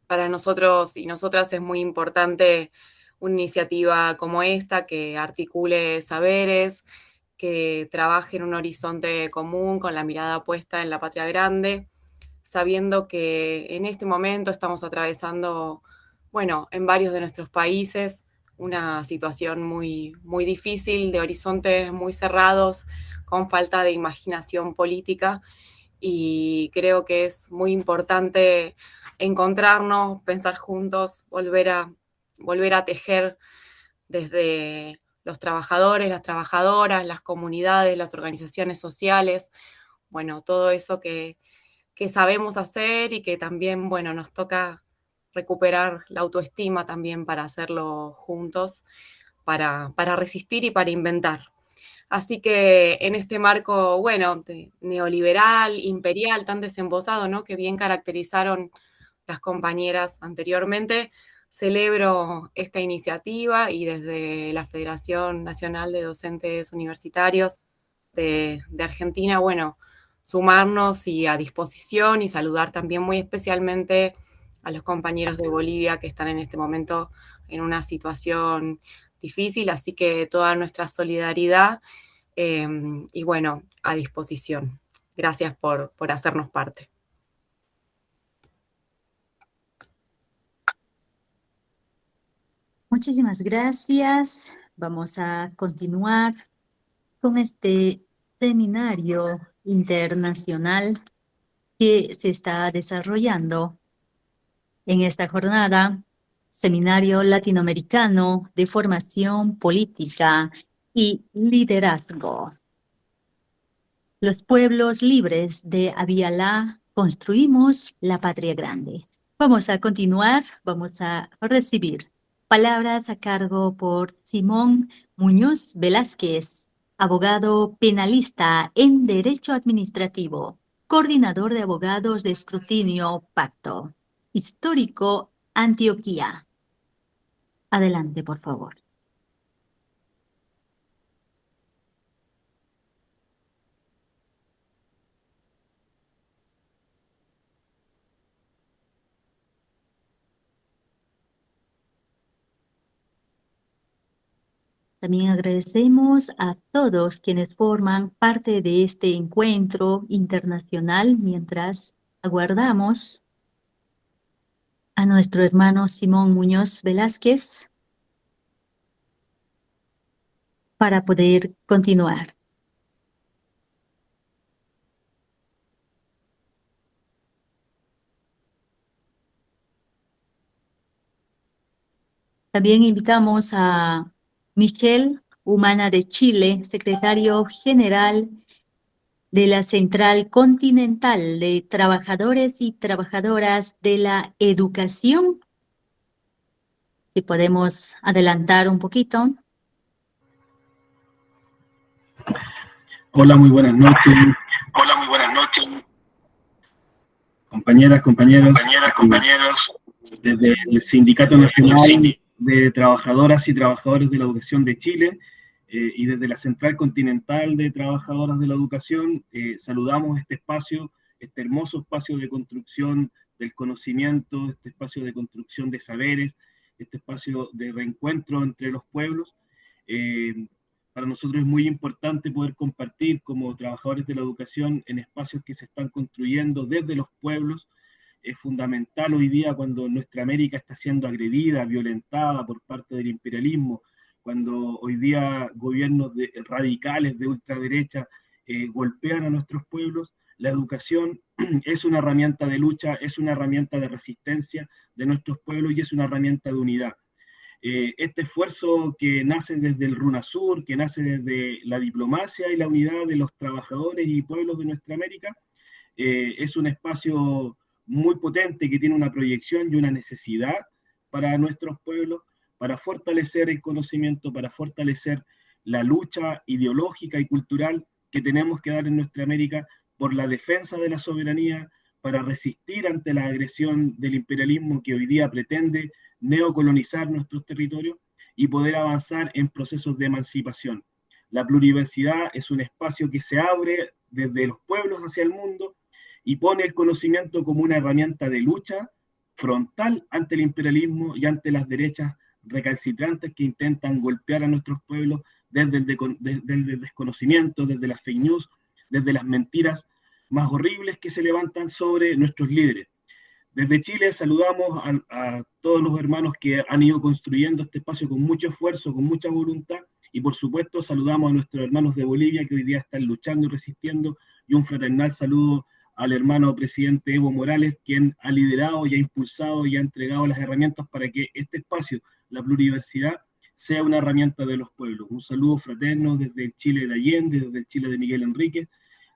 Para nosotros y nosotras es muy importante una iniciativa como esta que articule saberes, que trabaje en un horizonte común con la mirada puesta en la patria grande, sabiendo que en este momento estamos atravesando, bueno, en varios de nuestros países, una situación muy, muy difícil, de horizontes muy cerrados, con falta de imaginación política, y creo que es muy importante encontrarnos, pensar juntos, volver a tejer desde los trabajadores, las trabajadoras, las comunidades, las organizaciones sociales, bueno, todo eso que sabemos hacer y que también, bueno, nos toca recuperar la autoestima también para hacerlo juntos, para resistir y para inventar. Así que en este marco, bueno, neoliberal, imperial, tan desembosado, ¿no?, que bien caracterizaron las compañeras anteriormente, celebro esta iniciativa y desde la Federación Nacional de Docentes Universitarios de Argentina, bueno, sumarnos y a disposición, y saludar también muy especialmente a los compañeros de Bolivia que están en este momento en una situación difícil, así que toda nuestra solidaridad y bueno, a disposición. Gracias por hacernos parte. Muchísimas gracias. Vamos a continuar con este seminario internacional que se está desarrollando en esta jornada, Seminario Latinoamericano de Formación Política y Liderazgo. Los pueblos libres de Aviala construimos la patria grande. Vamos a continuar, vamos a recibir palabras a cargo por Simón Muñoz Velázquez, abogado penalista en Derecho Administrativo, coordinador de abogados de escrutinio Pacto, histórico Antioquía. Adelante, por favor. También agradecemos a todos quienes forman parte de este encuentro internacional mientras aguardamos a nuestro hermano Simón Muñoz Velázquez para poder continuar. También invitamos a Michelle Humana de Chile, secretario general de la Central Continental de Trabajadores y Trabajadoras de la Educación. Si podemos adelantar un poquito. Hola, muy buenas noches. Hola, muy buenas noches. Compañeras, compañeros, desde el Sindicato Nacional de Trabajadoras y Trabajadores de la Educación de Chile y desde la Central Continental de Trabajadoras de la Educación, saludamos este espacio, este hermoso espacio de construcción del conocimiento, este espacio de construcción de saberes, este espacio de reencuentro entre los pueblos. Para nosotros es muy importante poder compartir como trabajadores de la educación en espacios que se están construyendo desde los pueblos. Es fundamental hoy día cuando nuestra América está siendo agredida, violentada por parte del imperialismo, cuando hoy día gobiernos radicales de ultraderecha golpean a nuestros pueblos. La educación es una herramienta de lucha, es una herramienta de resistencia de nuestros pueblos y es una herramienta de unidad. Este esfuerzo que nace desde el RUNASUR, que nace desde la diplomacia y la unidad de los trabajadores y pueblos de nuestra América, es un espacio muy potente que tiene una proyección y una necesidad para nuestros pueblos, para fortalecer el conocimiento, para fortalecer la lucha ideológica y cultural que tenemos que dar en nuestra América por la defensa de la soberanía, para resistir ante la agresión del imperialismo que hoy día pretende neocolonizar nuestros territorios y poder avanzar en procesos de emancipación. La pluriversidad es un espacio que se abre desde los pueblos hacia el mundo y pone el conocimiento como una herramienta de lucha frontal ante el imperialismo y ante las derechas recalcitrantes que intentan golpear a nuestros pueblos desde el desconocimiento, desde las fake news, desde las mentiras más horribles que se levantan sobre nuestros líderes. Desde Chile saludamos a todos los hermanos que han ido construyendo este espacio con mucho esfuerzo, con mucha voluntad, y por supuesto saludamos a nuestros hermanos de Bolivia que hoy día están luchando y resistiendo, y un fraternal saludo al hermano presidente Evo Morales, quien ha liderado y ha impulsado y ha entregado las herramientas para que este espacio, la pluriversidad, sea una herramienta de los pueblos. Un saludo fraterno desde el Chile de Allende, desde el Chile de Miguel Enríquez,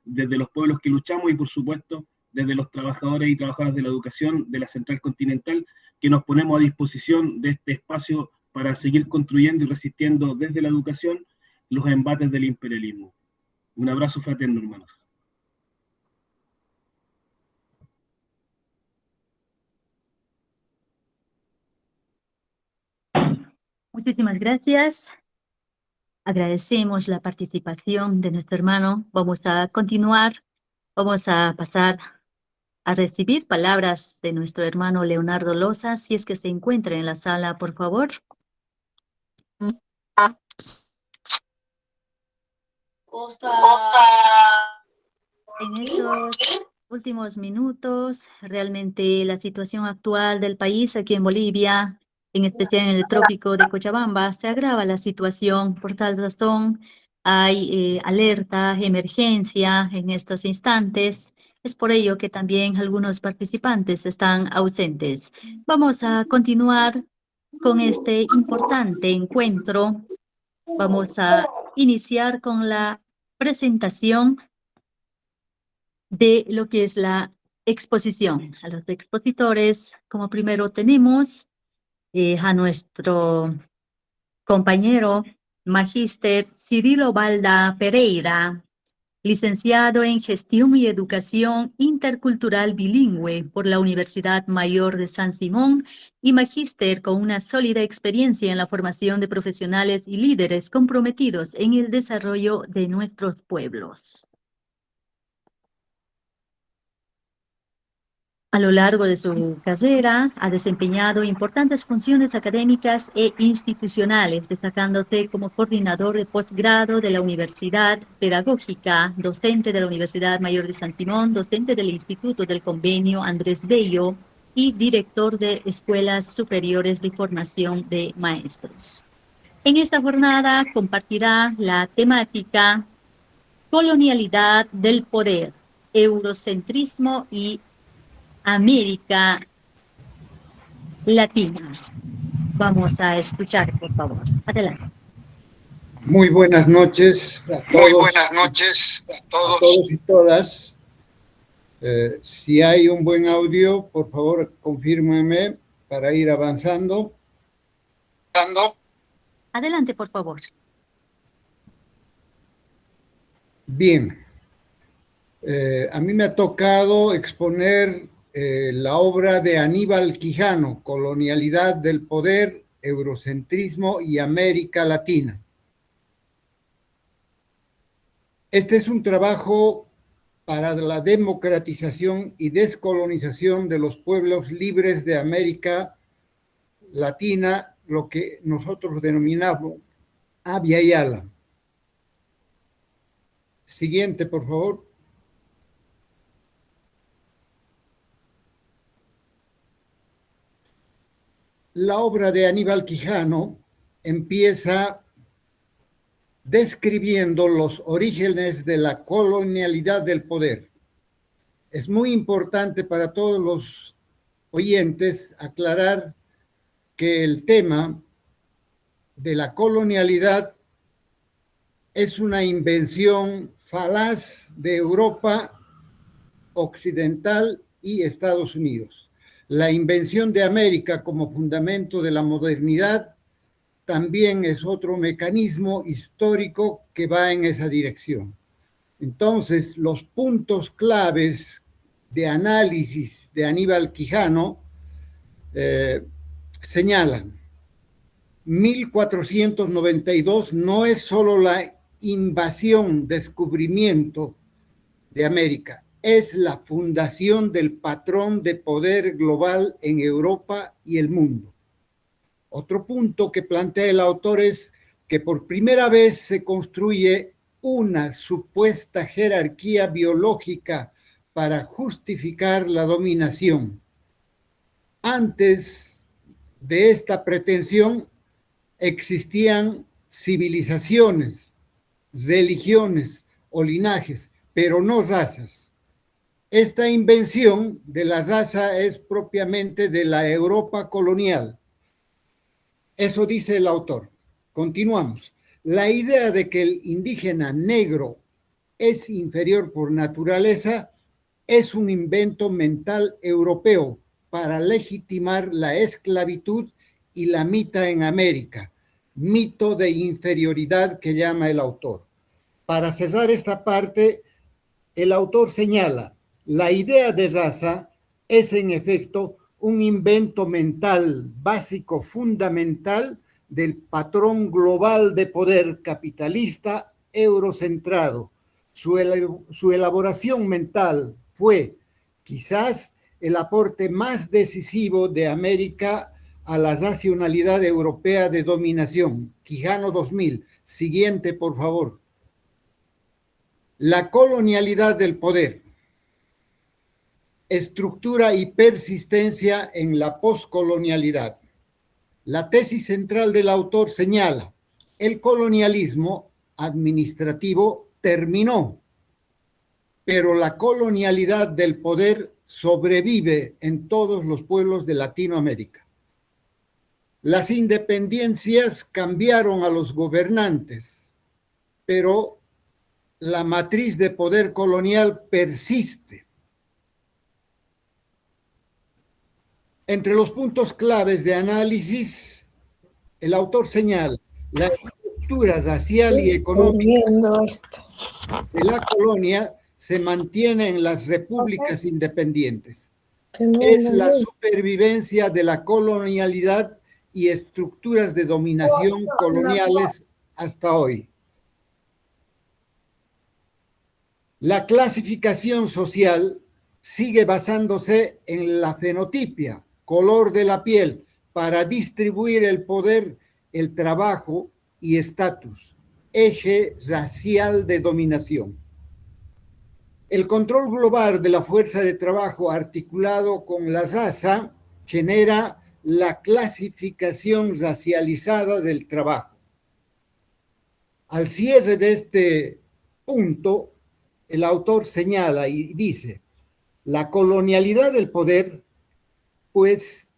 desde los pueblos que luchamos y por supuesto desde los trabajadores y trabajadoras de la educación de la Central Continental, que nos ponemos a disposición de este espacio para seguir construyendo y resistiendo desde la educación los embates del imperialismo. Un abrazo fraterno, hermanos. Muchísimas gracias. Agradecemos la participación de nuestro hermano. Vamos a continuar. Vamos a pasar a recibir palabras de nuestro hermano Leonardo Loza, si es que se encuentra en la sala, por favor. En estos últimos minutos, realmente la situación actual del país aquí en Bolivia, en especial en el trópico de Cochabamba, se agrava la situación. Por tal razón, hay alerta, emergencia en estos instantes. Es por ello que también algunos participantes están ausentes. Vamos a continuar con este importante encuentro. Vamos a iniciar con la presentación de lo que es la exposición. A los expositores, como primero tenemos a nuestro compañero magíster Cirilo Balda Pereira, licenciado en Gestión y Educación Intercultural Bilingüe por la Universidad Mayor de San Simón y magíster con una sólida experiencia en la formación de profesionales y líderes comprometidos en el desarrollo de nuestros pueblos. A lo largo de su carrera, ha desempeñado importantes funciones académicas e institucionales, destacándose como coordinador de posgrado de la Universidad Pedagógica, docente de la Universidad Mayor de San Simón, docente del Instituto del Convenio Andrés Bello y director de Escuelas Superiores de Formación de Maestros. En esta jornada compartirá la temática Colonialidad del Poder, Eurocentrismo y América Latina. Vamos a escuchar, por favor. Adelante. Muy buenas noches a todos. Muy buenas noches a todos. A todos y todas. Si hay un buen audio, por favor, confírmeme para ir avanzando. Adelante, por favor. Bien. A mí me ha tocado exponer la obra de Aníbal Quijano, Colonialidad del Poder, Eurocentrismo y América Latina. Este es un trabajo para la democratización y descolonización de los pueblos libres de América Latina, lo que nosotros denominamos Abya Yala. Siguiente, por favor. La obra de Aníbal Quijano empieza describiendo los orígenes de la colonialidad del poder. Es muy importante para todos los oyentes aclarar que el tema de la colonialidad es una invención falaz de Europa Occidental y Estados Unidos. La invención de América como fundamento de la modernidad también es otro mecanismo histórico que va en esa dirección. Entonces, los puntos claves de análisis de Aníbal Quijano señalan: 1492 no es solo la invasión, descubrimiento de América, es la fundación del patrón de poder global en Europa y el mundo. Otro punto que plantea el autor es que por primera vez se construye una supuesta jerarquía biológica para justificar la dominación. Antes de esta pretensión existían civilizaciones, religiones o linajes, pero no razas. Esta invención de la raza es propiamente de la Europa colonial. Eso dice el autor. Continuamos. La idea de que el indígena negro es inferior por naturaleza es un invento mental europeo para legitimar la esclavitud y la mita en América, mito de inferioridad que llama el autor. Para cerrar esta parte, el autor señala, la idea de raza es en efecto un invento mental básico fundamental del patrón global de poder capitalista eurocentrado. Su elaboración mental fue quizás el aporte más decisivo de América a la racionalidad europea de dominación. Quijano 2000. Siguiente, por favor. La colonialidad del poder. Estructura y persistencia en la poscolonialidad. La tesis central del autor señala, el colonialismo administrativo terminó, pero la colonialidad del poder sobrevive en todos los pueblos de Latinoamérica. Las independencias cambiaron a los gobernantes, pero la matriz de poder colonial persiste. Entre los puntos claves de análisis, el autor señala la estructura racial y económica de la colonia se mantiene en las repúblicas independientes. Es la supervivencia de la colonialidad y estructuras de dominación coloniales hasta hoy. La clasificación social sigue basándose en la fenotipia, color de la piel, para distribuir el poder, el trabajo y estatus, eje racial de dominación. El control global de la fuerza de trabajo articulado con la raza genera la clasificación racializada del trabajo. Al cierre de este punto, el autor señala y dice, la colonialidad del poder es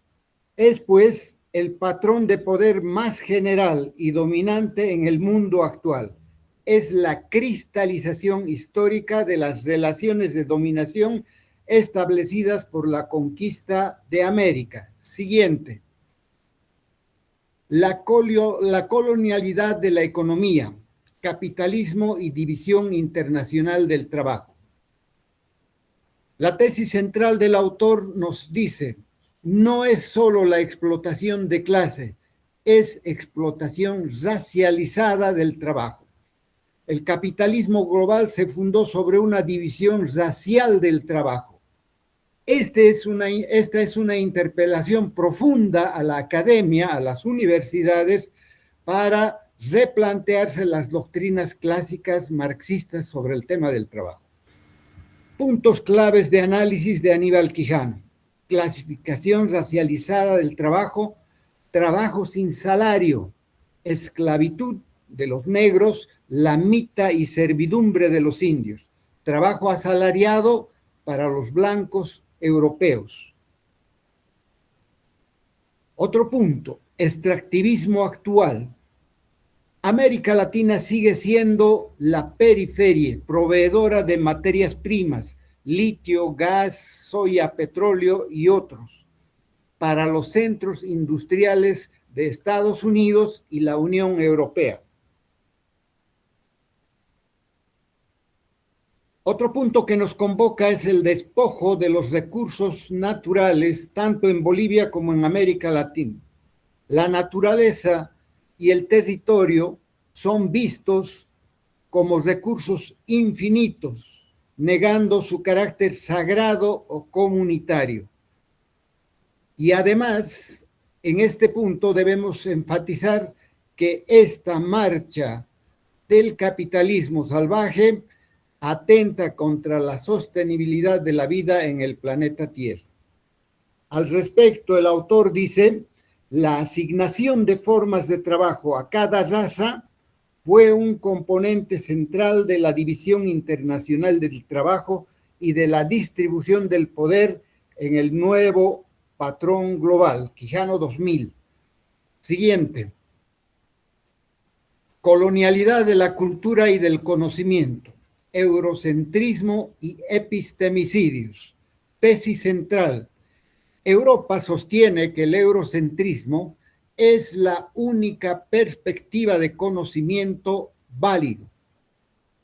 el patrón de poder más general y dominante en el mundo actual. Es la cristalización histórica de las relaciones de dominación establecidas por la conquista de América. Siguiente. La colonialidad de la economía, capitalismo y división internacional del trabajo. La tesis central del autor nos dice, no es solo la explotación de clase, es explotación racializada del trabajo. El capitalismo global se fundó sobre una división racial del trabajo. Esta es una interpelación profunda a la academia, a las universidades, para replantearse las doctrinas clásicas marxistas sobre el tema del trabajo. Puntos claves de análisis de Aníbal Quijano. Clasificación racializada del trabajo, trabajo sin salario, esclavitud de los negros, la mita y servidumbre de los indios, trabajo asalariado para los blancos europeos. Otro punto, extractivismo actual. América Latina sigue siendo la periferia, proveedora de materias primas, litio, gas, soya, petróleo y otros, para los centros industriales de Estados Unidos y la Unión Europea. Otro punto que nos convoca es el despojo de los recursos naturales, tanto en Bolivia como en América Latina. La naturaleza y el territorio son vistos como recursos infinitos, negando su carácter sagrado o comunitario. Y además, en este punto debemos enfatizar que esta marcha del capitalismo salvaje atenta contra la sostenibilidad de la vida en el planeta Tierra. Al respecto, el autor dice: la asignación de formas de trabajo a cada raza fue un componente central de la división internacional del trabajo y de la distribución del poder en el nuevo patrón global, Quijano 2000. Siguiente. Colonialidad de la cultura y del conocimiento, eurocentrismo y epistemicidios. Tesis central. Europa sostiene que el eurocentrismo es la única perspectiva de conocimiento válido.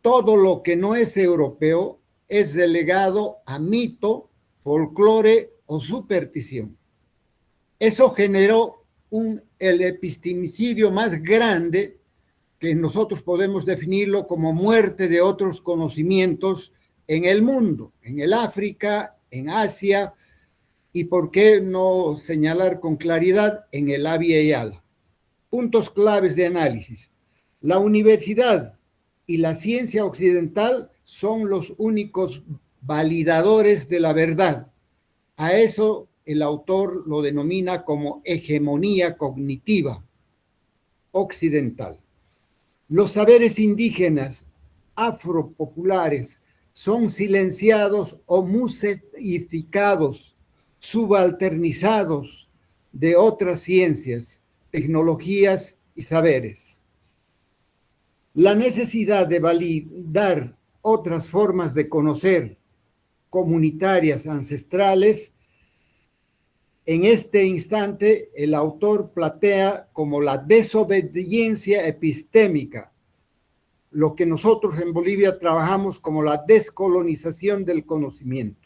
Todo lo que no es europeo es relegado a mito, folclore o superstición. Eso generó el epistemicidio más grande, que nosotros podemos definirlo como muerte de otros conocimientos en el mundo, en el África, en Asia, y por qué no señalar con claridad en el Abya Yala. Puntos claves de análisis. La universidad y la ciencia occidental son los únicos validadores de la verdad. A eso el autor lo denomina como hegemonía cognitiva occidental. Los saberes indígenas afropopulares son silenciados o museificados, subalternizados de otras ciencias, tecnologías y saberes. La necesidad de validar otras formas de conocer, comunitarias, ancestrales, en este instante el autor plantea como la desobediencia epistémica, lo que nosotros en Bolivia trabajamos como la descolonización del conocimiento.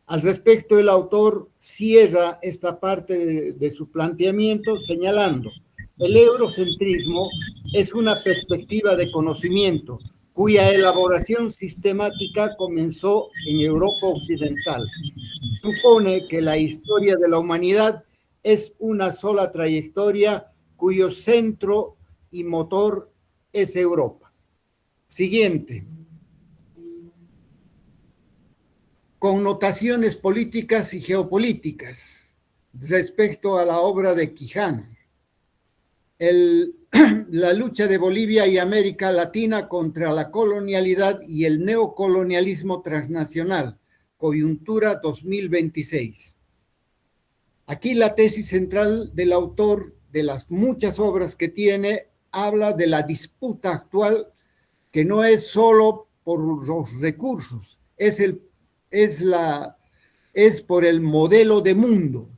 Al respecto, el autor cierra esta parte de su planteamiento señalando: el eurocentrismo es una perspectiva de conocimiento cuya elaboración sistemática comenzó en Europa Occidental. Supone que la historia de la humanidad es una sola trayectoria cuyo centro y motor es Europa. Siguiente. Connotaciones políticas y geopolíticas respecto a la obra de Quijano. La lucha de Bolivia y América Latina contra la colonialidad y el neocolonialismo transnacional, coyuntura 2026. Aquí la tesis central del autor, de las muchas obras que tiene, habla de la disputa actual, que no es solo por los recursos, es por el modelo de mundo.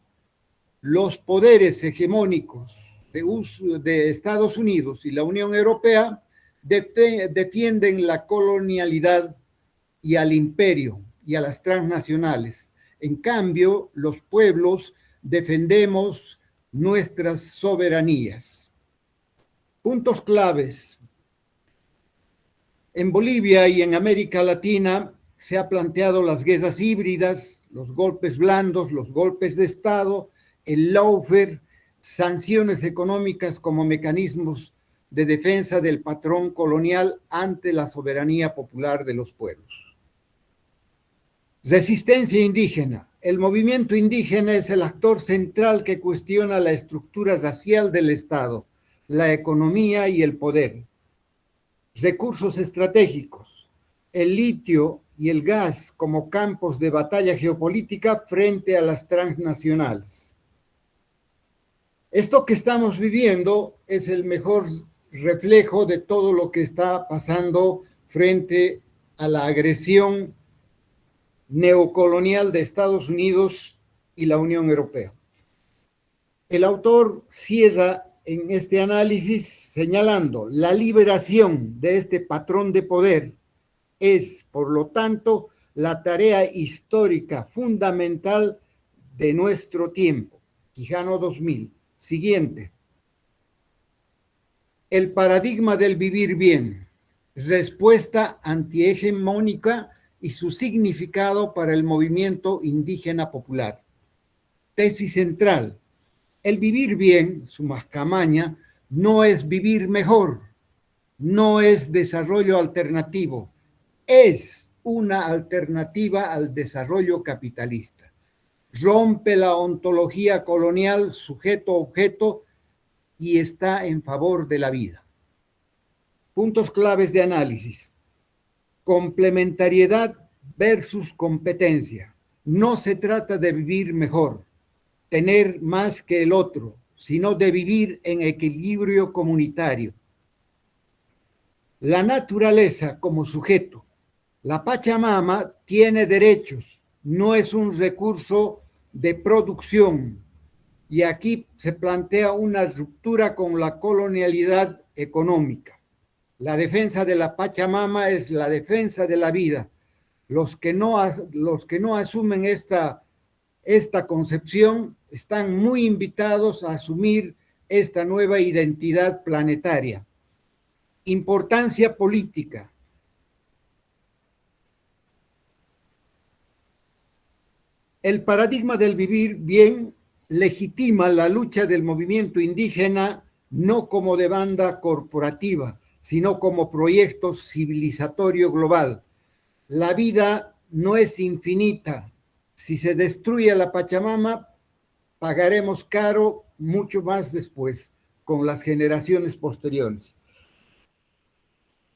Los poderes hegemónicos de Estados Unidos y la Unión Europea defienden la colonialidad y al imperio y a las transnacionales. En cambio, los pueblos defendemos nuestras soberanías. Puntos claves. En Bolivia y en América Latina se ha planteado las guerras híbridas, los golpes blandos, los golpes de Estado, el lawfare, sanciones económicas como mecanismos de defensa del patrón colonial ante la soberanía popular de los pueblos. Resistencia indígena. El movimiento indígena es el actor central que cuestiona la estructura racial del Estado, la economía y el poder. Recursos estratégicos. El litio y el gas como campos de batalla geopolítica frente a las transnacionales. Esto que estamos viviendo es el mejor reflejo de todo lo que está pasando frente a la agresión neocolonial de Estados Unidos y la Unión Europea. El autor cierra en este análisis señalando: la liberación de este patrón de poder es, por lo tanto, la tarea histórica fundamental de nuestro tiempo. Quijano 2000. Siguiente. El paradigma del vivir bien. Respuesta antihegemónica y su significado para el movimiento indígena popular. Tesis central. El vivir bien, su mascamaña, no es vivir mejor, no es desarrollo alternativo, es una alternativa al desarrollo capitalista. Rompe la ontología colonial sujeto-objeto y está en favor de la vida. Puntos claves de análisis. Complementariedad versus competencia. No se trata de vivir mejor, tener más que el otro, sino de vivir en equilibrio comunitario. La naturaleza como sujeto. La Pachamama tiene derechos, no es un recurso de producción. Y aquí se plantea una ruptura con la colonialidad económica. La defensa de la Pachamama es la defensa de la vida. Los que no asumen esta concepción están muy invitados a asumir esta nueva identidad planetaria. Importancia política. El paradigma del vivir bien legitima la lucha del movimiento indígena no como demanda corporativa, sino como proyecto civilizatorio global. La vida no es infinita. Si se destruye la Pachamama, pagaremos caro mucho más después con las generaciones posteriores.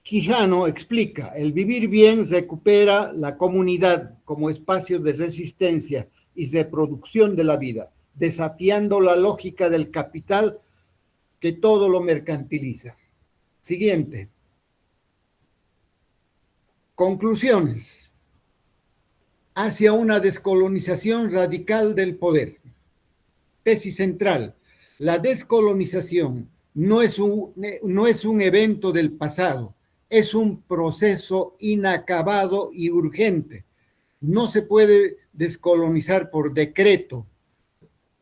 Quijano explica, el vivir bien recupera la comunidad como espacio de resistencia y reproducción de la vida, desafiando la lógica del capital que todo lo mercantiliza. Siguiente. Conclusiones. Hacia una descolonización radical del poder. Tesis central. La descolonización no es un evento del pasado, es un proceso inacabado y urgente. No se puede descolonizar por decreto.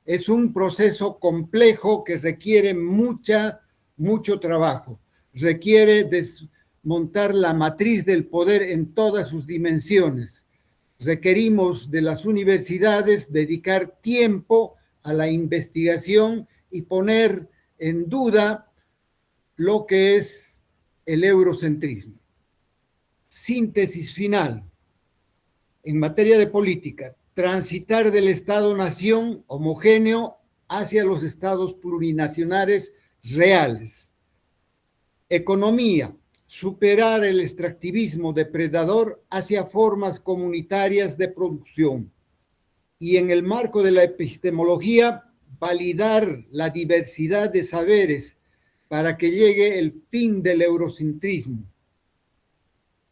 Es un proceso complejo que requiere mucho trabajo. Requiere desmontar la matriz del poder en todas sus dimensiones. Requerimos de las universidades dedicar tiempo a la investigación y poner en duda lo que es el eurocentrismo. Síntesis final. En materia de política, transitar del Estado-nación homogéneo hacia los estados plurinacionales reales. Economía, superar el extractivismo depredador hacia formas comunitarias de producción. Y en el marco de la epistemología, validar la diversidad de saberes para que llegue el fin del eurocentrismo.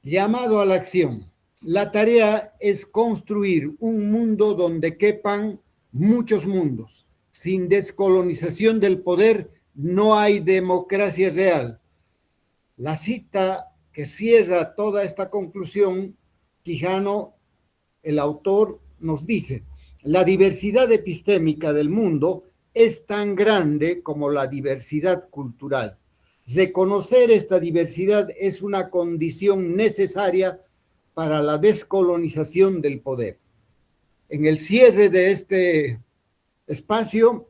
Llamado a la acción. La tarea es construir un mundo donde quepan muchos mundos. Sin descolonización del poder no hay democracia real. La cita que cierra toda esta conclusión, Quijano, el autor, nos dice: la diversidad epistémica del mundo es tan grande como la diversidad cultural. Reconocer esta diversidad es una condición necesaria para la descolonización del poder. En el cierre de este espacio,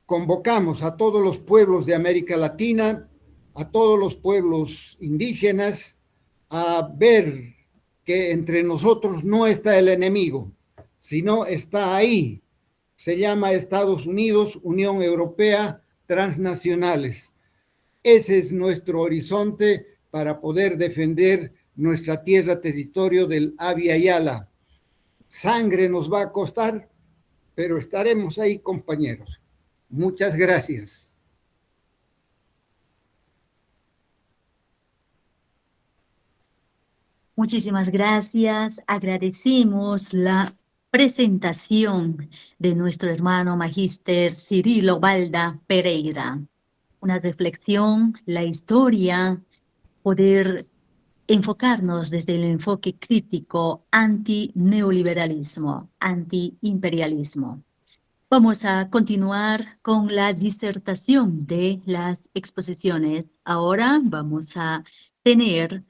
convocamos a todos los pueblos de América Latina, a todos los pueblos indígenas, a ver que entre nosotros no está el enemigo, sino está ahí. Se llama Estados Unidos, Unión Europea, transnacionales. Ese es nuestro horizonte para poder defender nuestra tierra, territorio del Abya Yala. Sangre nos va a costar, pero estaremos ahí, compañeros. Muchas gracias. Muchísimas gracias. Agradecemos la presentación de nuestro hermano magíster Cirilo Balda Pereira. Una reflexión, la historia, poder enfocarnos desde el enfoque crítico anti-neoliberalismo, anti-imperialismo. Vamos a continuar con la disertación de las exposiciones. Ahora vamos a tener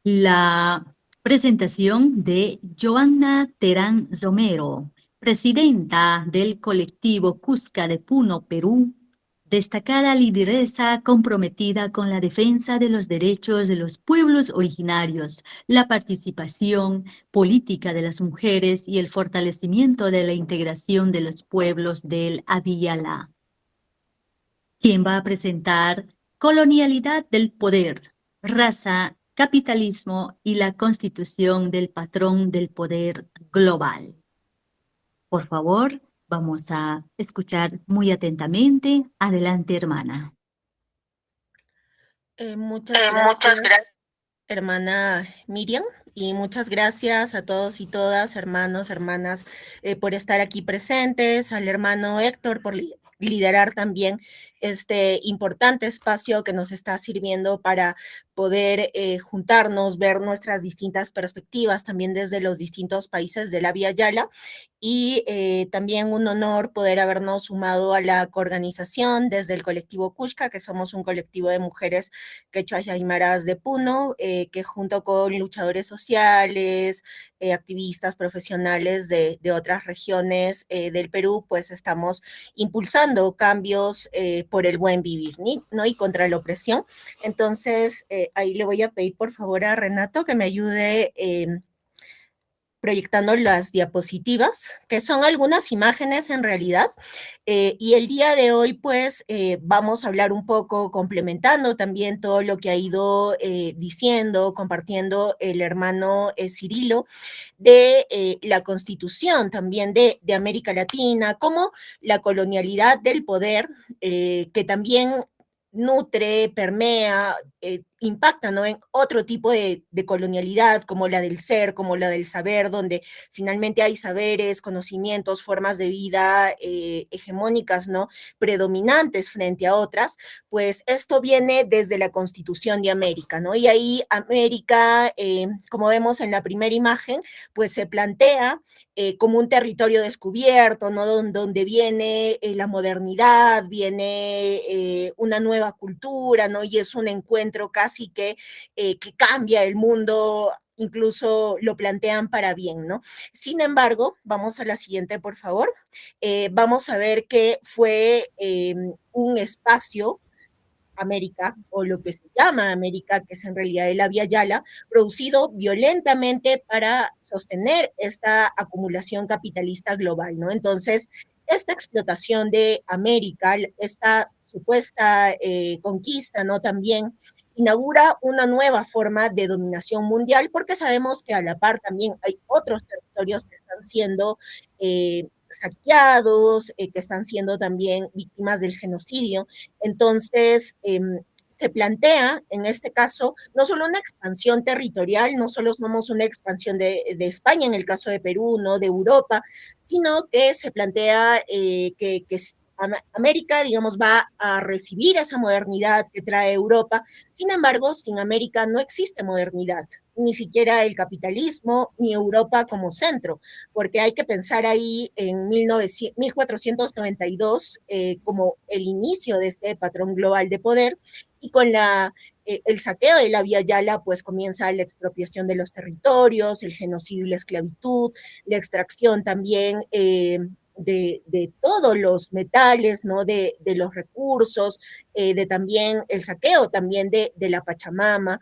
la presentación de Joanna Terán Romero. presidenta del colectivo Cusca de Puno, Perú, destacada lideresa comprometida con la defensa de los derechos de los pueblos originarios, la participación política de las mujeres y el fortalecimiento de la integración de los pueblos del Abiyala. Quien va a presentar Colonialidad del Poder, Raza, Capitalismo y la Constitución del Patrón del Poder Global. Por favor, vamos a escuchar muy atentamente. Adelante, hermana. Muchas Muchas gracias. hermana Miriam, y muchas gracias a todos y todas, hermanos, hermanas, por estar aquí presentes, al hermano Héctor por liderar también este importante espacio que nos está sirviendo para poder juntarnos, ver nuestras distintas perspectivas también desde los distintos países de la Vía Yala, y también un honor poder habernos sumado a la coorganización desde el colectivo Kushka, que somos un colectivo de mujeres quechuas y aymaras de Puno, que junto con luchadores sociales, activistas profesionales de otras regiones del Perú, pues estamos impulsando cambios por el buen vivir, ¿no? Y contra la opresión. Entonces, ahí le voy a pedir por favor a Renato que me ayude proyectando las diapositivas, que son algunas imágenes en realidad, y el día de hoy pues vamos a hablar un poco, complementando también todo lo que ha ido diciendo, compartiendo el hermano Cirilo, de la Constitución también de América Latina, como la colonialidad del poder, que también nutre, permea, impacta, ¿no? En otro tipo de colonialidad, como la del ser, como la del saber, donde finalmente hay saberes, conocimientos, formas de vida hegemónicas, ¿no? Predominantes frente a otras, pues esto viene desde la Constitución de América, ¿no? Y ahí América, como vemos en la primera imagen, pues se plantea como un territorio descubierto, ¿no? Donde viene la modernidad, viene una nueva cultura, ¿no? Y es un encuentro casi que cambia el mundo, incluso lo plantean para bien, ¿no? Sin embargo, vamos a la siguiente, por favor. Vamos a ver que fue un espacio, América, o lo que se llama América, que es en realidad el Vía Yala, producido violentamente para sostener esta acumulación capitalista global, ¿no? Entonces, esta explotación de América, esta supuesta conquista, ¿no? También inaugura una nueva forma de dominación mundial, porque sabemos que a la par también hay otros territorios que están siendo saqueados, que están siendo también víctimas del genocidio. Entonces, se plantea, en este caso, no solo una expansión territorial, no solo somos una expansión de España, en el caso de Perú, no de Europa, sino que se plantea que América, digamos, va a recibir esa modernidad que trae Europa. Sin embargo, sin América no existe modernidad, ni siquiera el capitalismo, ni Europa como centro, porque hay que pensar ahí en 1492 como el inicio de este patrón global de poder, y con el saqueo de la Vía Yala, pues comienza la expropiación de los territorios, el genocidio y la esclavitud, la extracción también de todos los metales, ¿no? De los recursos, de también el saqueo también de la Pachamama,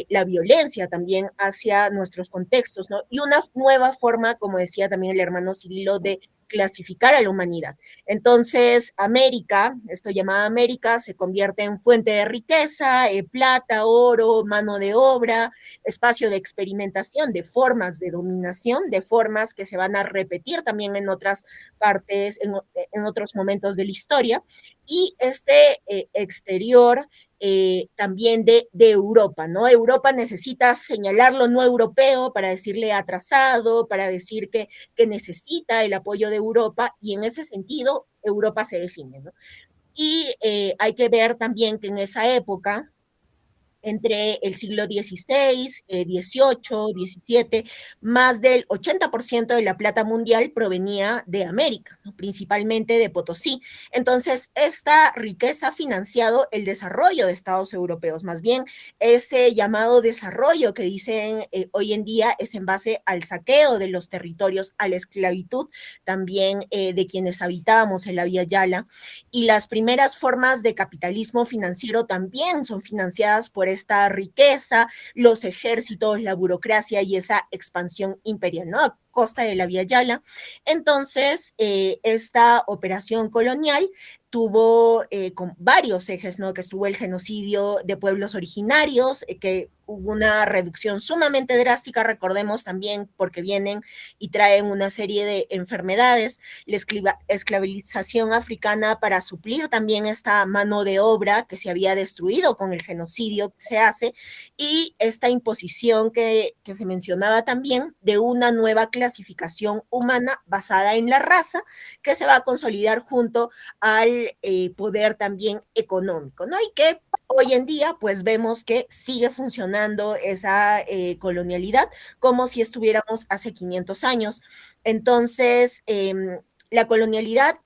la violencia también hacia nuestros contextos, ¿no? Y una nueva forma, como decía también el hermano Cirilo, de clasificar a la humanidad. Entonces, América, esto llamada América, se convierte en fuente de riqueza, plata, oro, mano de obra, espacio de experimentación, de formas de dominación, de formas que se van a repetir también en otras partes, en otros momentos de la historia, y este exterior también de Europa, ¿no? Europa necesita señalar lo no europeo para decirle atrasado, para decir que necesita el apoyo de Europa, y en ese sentido Europa se define, ¿no? Y hay que ver también que en esa época entre el siglo XVI, XVIII, XVII, más del 80% de la plata mundial provenía de América, ¿no? Principalmente de Potosí. Entonces, esta riqueza ha financiado el desarrollo de estados europeos. Más bien, ese llamado desarrollo que dicen hoy en día es en base al saqueo de los territorios, a la esclavitud también de quienes habitábamos en la Vía Yala. Y las primeras formas de capitalismo financiero también son financiadas por esta riqueza, los ejércitos, la burocracia y esa expansión imperial, ¿no? A costa de la Vía Yala. Entonces, esta operación colonial tuvo con varios ejes, ¿no? Que estuvo el genocidio de pueblos originarios, que hubo una reducción sumamente drástica, recordemos también porque vienen y traen una serie de enfermedades, la esclavización africana para suplir también esta mano de obra que se había destruido con el genocidio que se hace, y esta imposición que se mencionaba también de una nueva clasificación humana basada en la raza que se va a consolidar junto al poder también económico, ¿no? Y que hoy en día, pues vemos que sigue funcionando esa colonialidad como si estuviéramos hace 500 años. Entonces, la colonialidad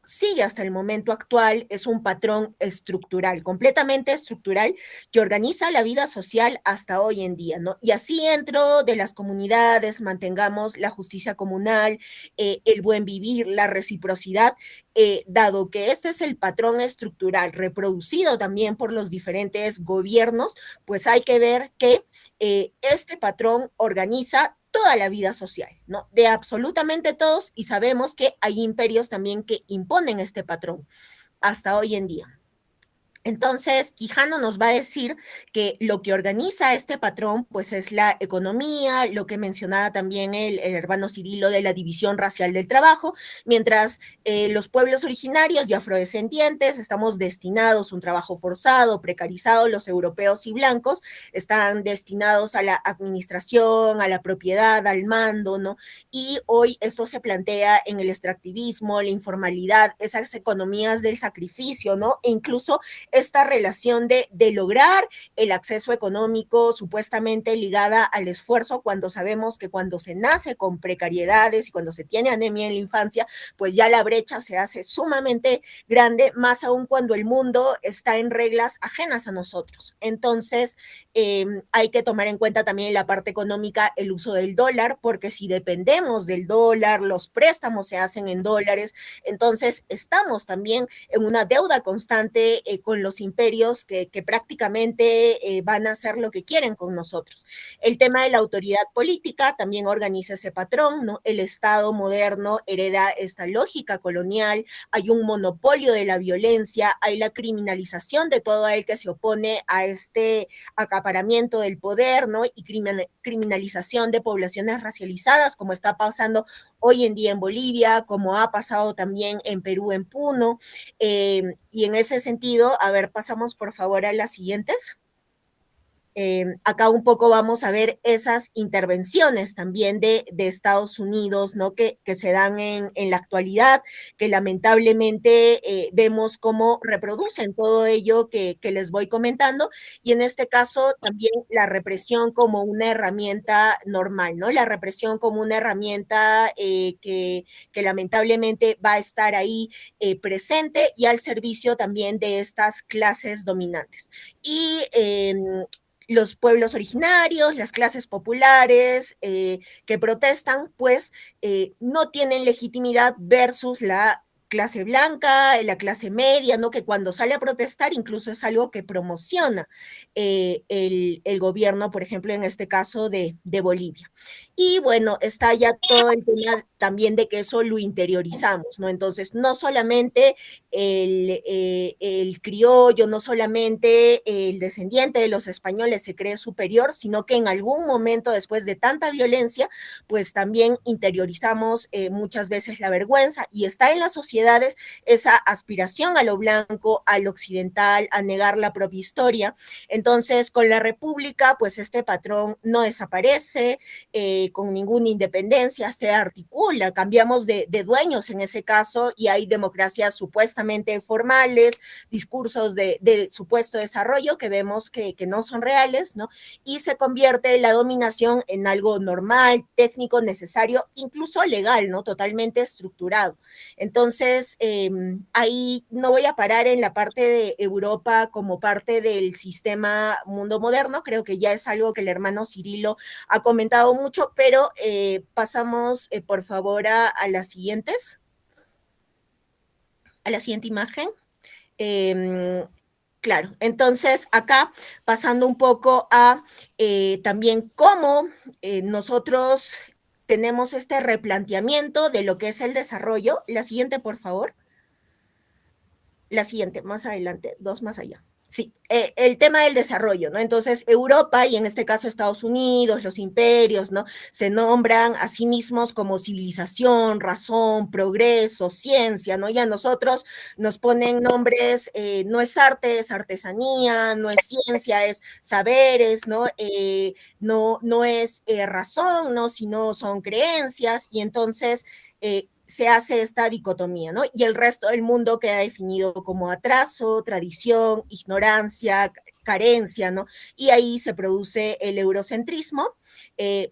sigue hasta el momento actual, es un patrón estructural, completamente estructural, que organiza la vida social hasta hoy en día, ¿no? Y así dentro de las comunidades mantengamos la justicia comunal, el buen vivir, la reciprocidad, dado que este es el patrón estructural reproducido también por los diferentes gobiernos, pues hay que ver que este patrón organiza toda la vida social, ¿no? De absolutamente todos, y sabemos que hay imperios también que imponen este patrón hasta hoy en día. Entonces, Quijano nos va a decir que lo que organiza este patrón, pues es la economía, lo que mencionaba también el hermano Cirilo de la división racial del trabajo, mientras los pueblos originarios y afrodescendientes estamos destinados a un trabajo forzado, precarizado, los europeos y blancos están destinados a la administración, a la propiedad, al mando, ¿no? Y hoy esto se plantea en el extractivismo, la informalidad, esas economías del sacrificio, ¿no? E incluso esta relación de lograr el acceso económico supuestamente ligada al esfuerzo, cuando sabemos que cuando se nace con precariedades y cuando se tiene anemia en la infancia, pues ya la brecha se hace sumamente grande, más aún cuando el mundo está en reglas ajenas a nosotros. Entonces, hay que tomar en cuenta también la parte económica, el uso del dólar, porque si dependemos del dólar, los préstamos se hacen en dólares, entonces estamos también en una deuda constante con los imperios que prácticamente van a hacer lo que quieren con nosotros. El tema de la autoridad política también organiza ese patrón, ¿no? El Estado moderno hereda esta lógica colonial, hay un monopolio de la violencia, hay la criminalización de todo el que se opone a este acaparamiento del poder, ¿no? Y criminalización de poblaciones racializadas, como está pasando hoy en día en Bolivia, como ha pasado también en Perú, en Puno, y en ese sentido, a ver, pasamos por favor a las siguientes. Acá un poco vamos a ver esas intervenciones también de Estados Unidos, ¿no? Que se dan en la actualidad, que lamentablemente vemos cómo reproducen todo ello que les voy comentando, y en este caso también la represión como una herramienta normal, ¿no? La represión como una herramienta que lamentablemente va a estar ahí presente y al servicio también de estas clases dominantes. Y los pueblos originarios, las clases populares que protestan, pues no tienen legitimidad versus la clase blanca, la clase media, ¿no? Que cuando sale a protestar incluso es algo que promociona el gobierno, por ejemplo, en este caso de Bolivia. Y bueno, está ya todo el tema también de que eso lo interiorizamos, ¿no? Entonces, no solamente el criollo, no solamente el descendiente de los españoles se cree superior, sino que en algún momento después de tanta violencia, pues también interiorizamos muchas veces la vergüenza, y está en la sociedad sociedades esa aspiración a lo blanco, a lo occidental, a negar la propia historia. Entonces, con la República, pues este patrón no desaparece, con ninguna independencia, se articula, cambiamos de dueños en ese caso y hay democracias supuestamente formales, discursos de supuesto desarrollo que vemos que no son reales, ¿no? Y se convierte la dominación en algo normal, técnico, necesario, incluso legal, ¿no? Totalmente estructurado. Entonces, ahí no voy a parar en la parte de Europa como parte del sistema mundo moderno, creo que ya es algo que el hermano Cirilo ha comentado mucho, pero pasamos, por favor, a las siguientes. A la siguiente imagen. Claro, entonces acá pasando un poco a también cómo nosotros tenemos este replanteamiento de lo que es el desarrollo. La siguiente, por favor. La siguiente, más adelante, 2 más allá. Sí, el tema del desarrollo, ¿no? Entonces, Europa, y en este caso Estados Unidos, los imperios, ¿no? Se nombran a sí mismos como civilización, razón, progreso, ciencia, ¿no? Y a nosotros nos ponen nombres, no es arte, es artesanía, no es ciencia, es saberes, ¿no? No es razón, ¿no? Sino son creencias, y entonces se hace esta dicotomía, ¿no? Y el resto del mundo queda definido como atraso, tradición, ignorancia, carencia, ¿no? Y ahí se produce el eurocentrismo.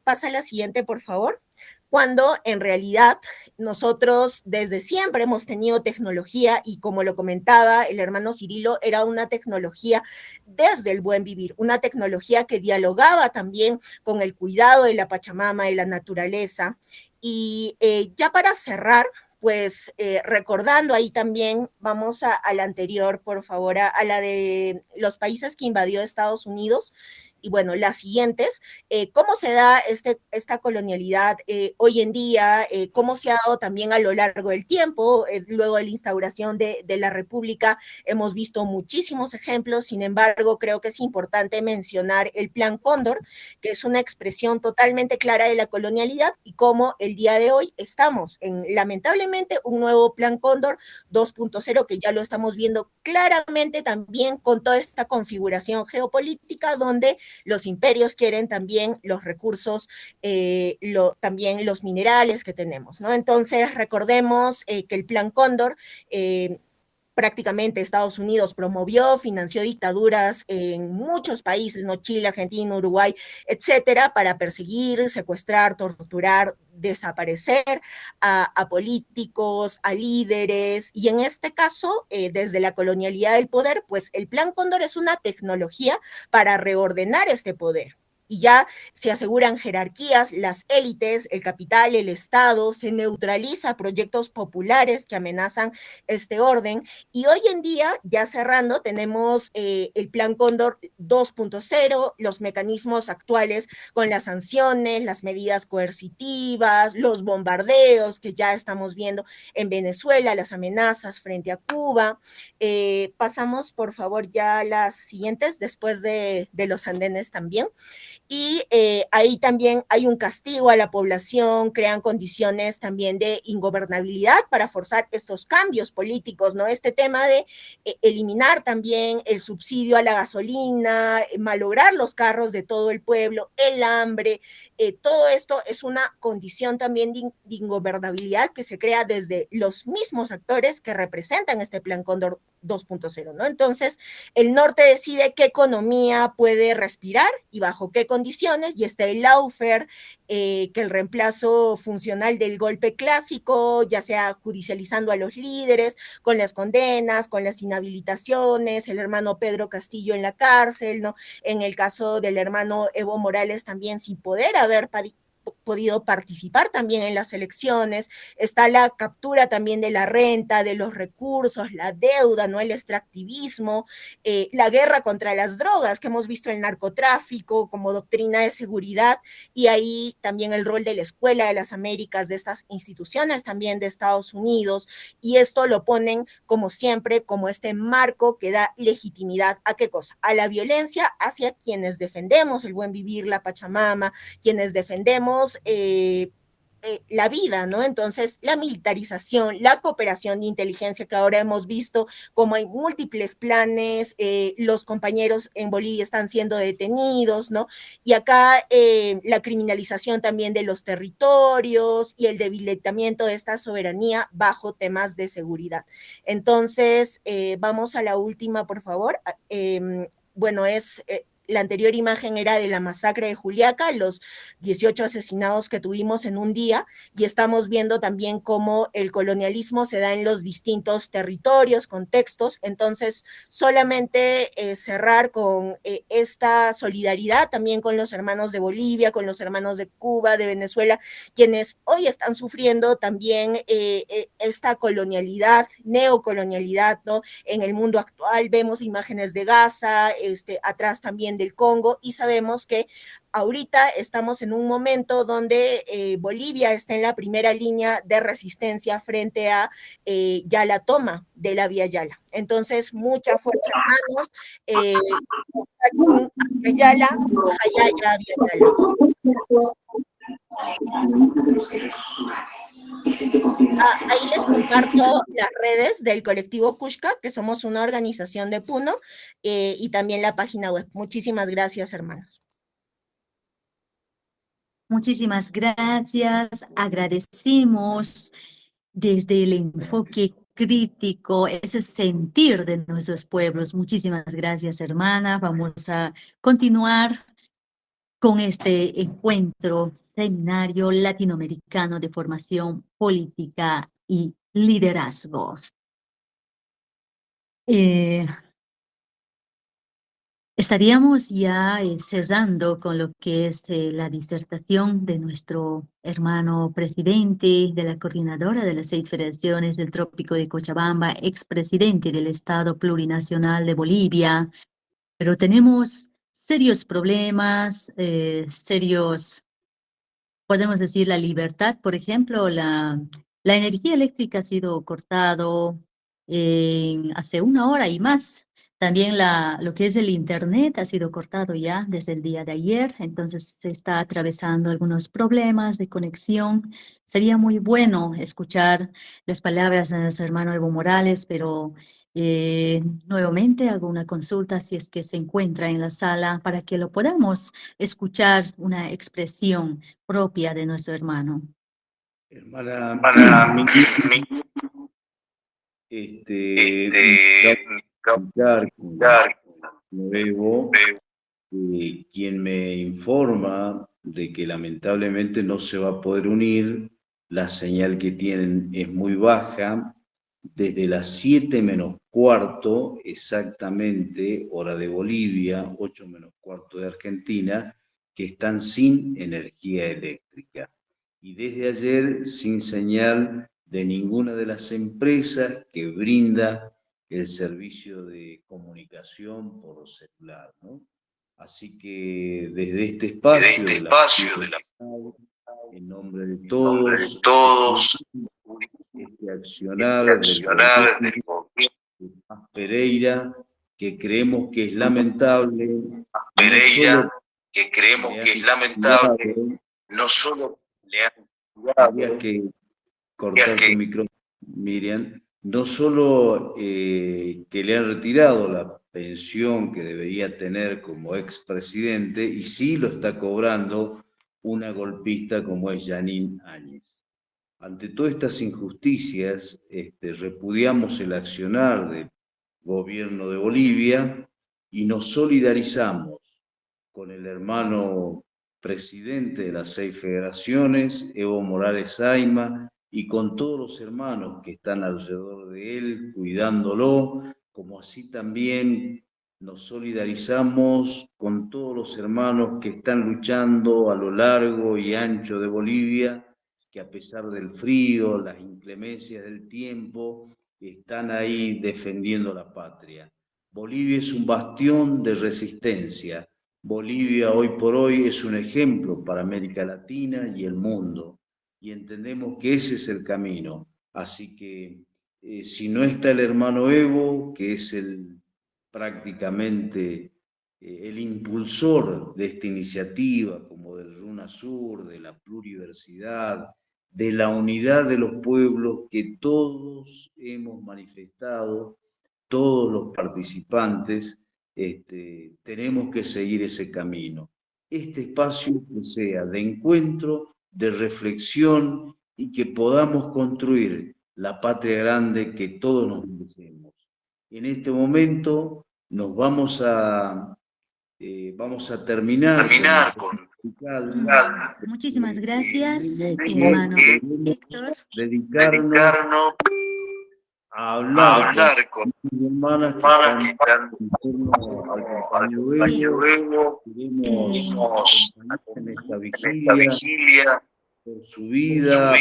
Pasa a la siguiente, por favor. Cuando en realidad nosotros desde siempre hemos tenido tecnología y como lo comentaba el hermano Cirilo, era una tecnología desde el buen vivir, una tecnología que dialogaba también con el cuidado de la Pachamama, de la naturaleza. Y ya para cerrar, pues recordando ahí también, vamos a la anterior, por favor, a la de los países que invadió Estados Unidos, y bueno, las siguientes, cómo se da esta colonialidad hoy en día, cómo se ha dado también a lo largo del tiempo, luego de la instauración de la República, hemos visto muchísimos ejemplos, sin embargo, creo que es importante mencionar el Plan Cóndor, que es una expresión totalmente clara de la colonialidad y cómo el día de hoy estamos en, lamentablemente, un nuevo Plan Cóndor 2.0, que ya lo estamos viendo claramente también con toda esta configuración geopolítica donde los imperios quieren también los recursos, también los minerales que tenemos, ¿no? Entonces, recordemos que el Plan Cóndor prácticamente Estados Unidos promovió, financió dictaduras en muchos países, ¿no? Chile, Argentina, Uruguay, etcétera, para perseguir, secuestrar, torturar, desaparecer a políticos, a líderes, y en este caso, desde la colonialidad del poder, pues el Plan Cóndor es una tecnología para reordenar este poder. Y ya se aseguran jerarquías, las élites, el capital, el Estado, se neutraliza proyectos populares que amenazan este orden. Y hoy en día, ya cerrando, tenemos el Plan Cóndor 2.0, los mecanismos actuales con las sanciones, las medidas coercitivas, los bombardeos que ya estamos viendo en Venezuela, las amenazas frente a Cuba. Pasamos, por favor, ya a las siguientes, después de los andenes también. Y ahí también hay un castigo a la población, crean condiciones también de ingobernabilidad para forzar estos cambios políticos, ¿no? Este tema de eliminar también el subsidio a la gasolina, malograr los carros de todo el pueblo, el hambre, todo esto es una condición también de ingobernabilidad que se crea desde los mismos actores que representan este Plan Cóndor 2.0, ¿no? Entonces, el norte decide qué economía puede respirar y bajo qué condiciones, y está el lawfare, que el reemplazo funcional del golpe clásico, ya sea judicializando a los líderes, con las condenas, con las inhabilitaciones, el hermano Pedro Castillo en la cárcel, ¿no? En el caso del hermano Evo Morales también sin poder haber podido participar también en las elecciones, está la captura también de la renta, de los recursos, la deuda, ¿no? El extractivismo, la guerra contra las drogas, que hemos visto el narcotráfico como doctrina de seguridad, y ahí también el rol de la Escuela de las Américas, de estas instituciones también de Estados Unidos, y esto lo ponen como siempre, como este marco que da legitimidad a ¿qué cosa? A la violencia hacia quienes defendemos el buen vivir, la Pachamama, quienes defendemos la vida, ¿no? Entonces, la militarización, la cooperación de inteligencia que ahora hemos visto, como hay múltiples planes, los compañeros en Bolivia están siendo detenidos, ¿no? Y acá la criminalización también de los territorios y el debilitamiento de esta soberanía bajo temas de seguridad. Entonces, vamos a la última, por favor. Bueno, la anterior imagen era de la masacre de Juliaca, los 18 asesinados que tuvimos en un día, y estamos viendo también cómo el colonialismo se da en los distintos territorios, contextos. Entonces, solamente cerrar con esta solidaridad también con los hermanos de Bolivia, con los hermanos de Cuba, de Venezuela, quienes hoy están sufriendo también esta colonialidad, neocolonialidad, ¿no? En el mundo actual vemos imágenes de Gaza, atrás también del Congo, y sabemos que ahorita estamos en un momento donde Bolivia está en la primera línea de resistencia frente a ya la toma de la Vía Yala. Entonces, mucha fuerza, hermanos. Yala, Hayaya, Vía Yala. Ahí les comparto las redes del colectivo Kushka, que somos una organización de Puno, y también la página web. Muchísimas gracias, hermanos. Muchísimas gracias. Agradecemos desde el enfoque crítico, ese sentir de nuestros pueblos. Muchísimas gracias, hermana. Vamos a continuar con este encuentro, seminario latinoamericano de formación política y liderazgo. Estaríamos ya cerrando con lo que es la disertación de nuestro hermano presidente de la coordinadora de las 6 federaciones del Trópico de Cochabamba, expresidente del Estado Plurinacional de Bolivia, pero tenemos serios problemas, podemos decir la libertad, por ejemplo, la energía eléctrica ha sido cortado hace 1 hora y más. También lo que es el internet ha sido cortado ya desde el día de ayer, entonces se está atravesando algunos problemas de conexión. Sería muy bueno escuchar las palabras de nuestro hermano Evo Morales, pero nuevamente hago una consulta si es que se encuentra en la sala para que lo podamos escuchar una expresión propia de nuestro hermano. Hermana, Evo, quien me informa de que lamentablemente no se va a poder unir, la señal que tienen es muy baja, desde las 7 menos cuarto, exactamente, hora de Bolivia, 8 menos cuarto de Argentina, que están sin energía eléctrica. Y desde ayer sin señal de ninguna de las empresas que brinda el servicio de comunicación por celular, ¿no? Así que desde este espacio, en nombre de todos, este accionar del gobierno de Paz Pereira, que creemos que es lamentable, no solo había que cortar tu micrófono, Miriam, no solo que le han retirado la pensión que debería tener como expresidente, y sí lo está cobrando una golpista como es Jeanine Áñez. Ante todas estas injusticias, repudiamos el accionar del gobierno de Bolivia y nos solidarizamos con el hermano presidente de las 6 federaciones, Evo Morales Ayma, y con todos los hermanos que están alrededor de él, cuidándolo, como así también nos solidarizamos con todos los hermanos que están luchando a lo largo y ancho de Bolivia, que a pesar del frío, las inclemencias del tiempo, están ahí defendiendo la patria. Bolivia es un bastión de resistencia. Bolivia hoy por hoy es un ejemplo para América Latina y el mundo, y entendemos que ese es el camino. Así que si no está el hermano Evo, que es prácticamente el impulsor de esta iniciativa, como del RUNASUR, de la pluriversidad, de la unidad de los pueblos que todos hemos manifestado, todos los participantes, tenemos que seguir ese camino. Este espacio que sea de encuentro, de reflexión y que podamos construir la patria grande que todos nos merecemos. En este momento nos vamos a terminar con... Muchísimas gracias, hermano Héctor. Dedicarnos a hablar con mis hermanas que están en torno al compañero Evo. Queremos acompañar en esta vigilia por su vida,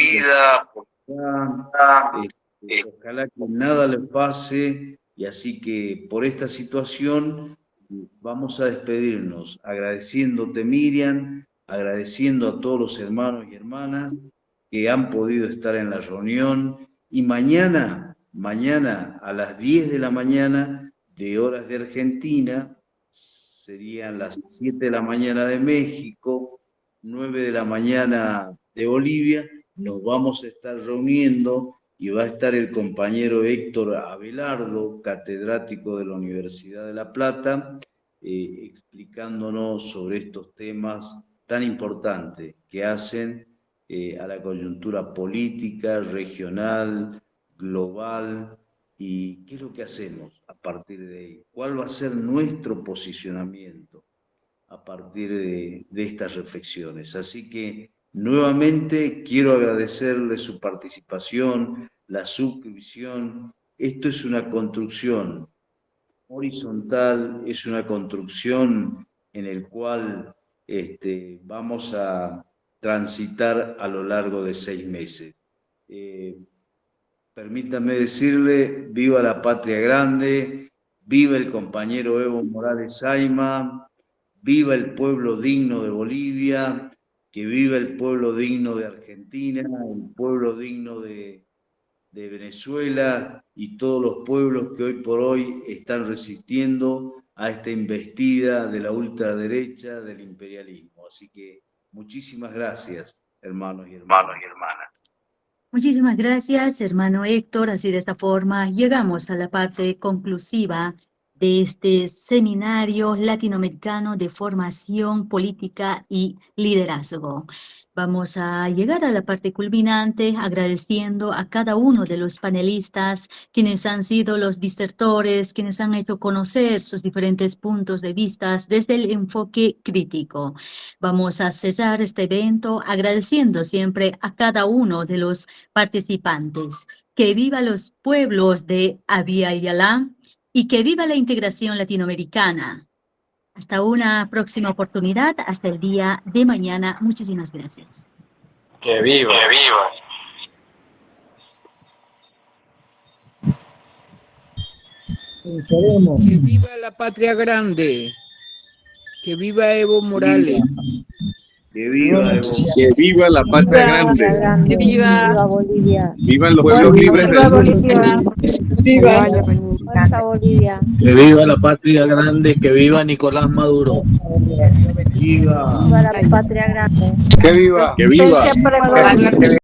ojalá que nada le pase, y así que por esta situación vamos a despedirnos agradeciéndote, Miriam, agradeciendo a todos los hermanos y hermanas que han podido estar en la reunión, y mañana a las 10 de la mañana de horas de Argentina, serían las 7 de la mañana de México, 9 de la mañana de Bolivia, nos vamos a estar reuniendo y va a estar el compañero Héctor Abelardo, catedrático de la Universidad de La Plata, explicándonos sobre estos temas tan importantes que hacen a la coyuntura política, regional, global, y qué es lo que hacemos a partir de ahí, cuál va a ser nuestro posicionamiento a partir de estas reflexiones. Así que nuevamente quiero agradecerle su participación, la suscripción. Esto es una construcción horizontal, es una construcción en el cual vamos a transitar a lo largo de 6 meses. Permítame decirle, viva la patria grande, viva el compañero Evo Morales Ayma, viva el pueblo digno de Bolivia, que viva el pueblo digno de Argentina, el pueblo digno de Venezuela y todos los pueblos que hoy por hoy están resistiendo a esta embestida de la ultraderecha, del imperialismo. Así que muchísimas gracias, hermanos y hermanas. Muchísimas gracias, hermano Héctor. Así de esta forma llegamos a la parte conclusiva de este seminario latinoamericano de formación política y liderazgo. Vamos a llegar a la parte culminante agradeciendo a cada uno de los panelistas, quienes han sido los disertores, quienes han hecho conocer sus diferentes puntos de vista desde el enfoque crítico. Vamos a cerrar este evento agradeciendo siempre a cada uno de los participantes. Que viva los pueblos de Abya Yala y que viva la integración latinoamericana. Hasta una próxima oportunidad, hasta el día de mañana. Muchísimas gracias. Que viva. Que viva. Que viva la patria grande. Que viva Evo Morales. Que viva Evo. Que viva la patria grande. Que viva Bolivia. Vivan los pueblos libres del mundo. Viva Bolivia. Que viva la patria grande. Que viva Nicolás Maduro. Viva la patria grande. Que viva. Que viva.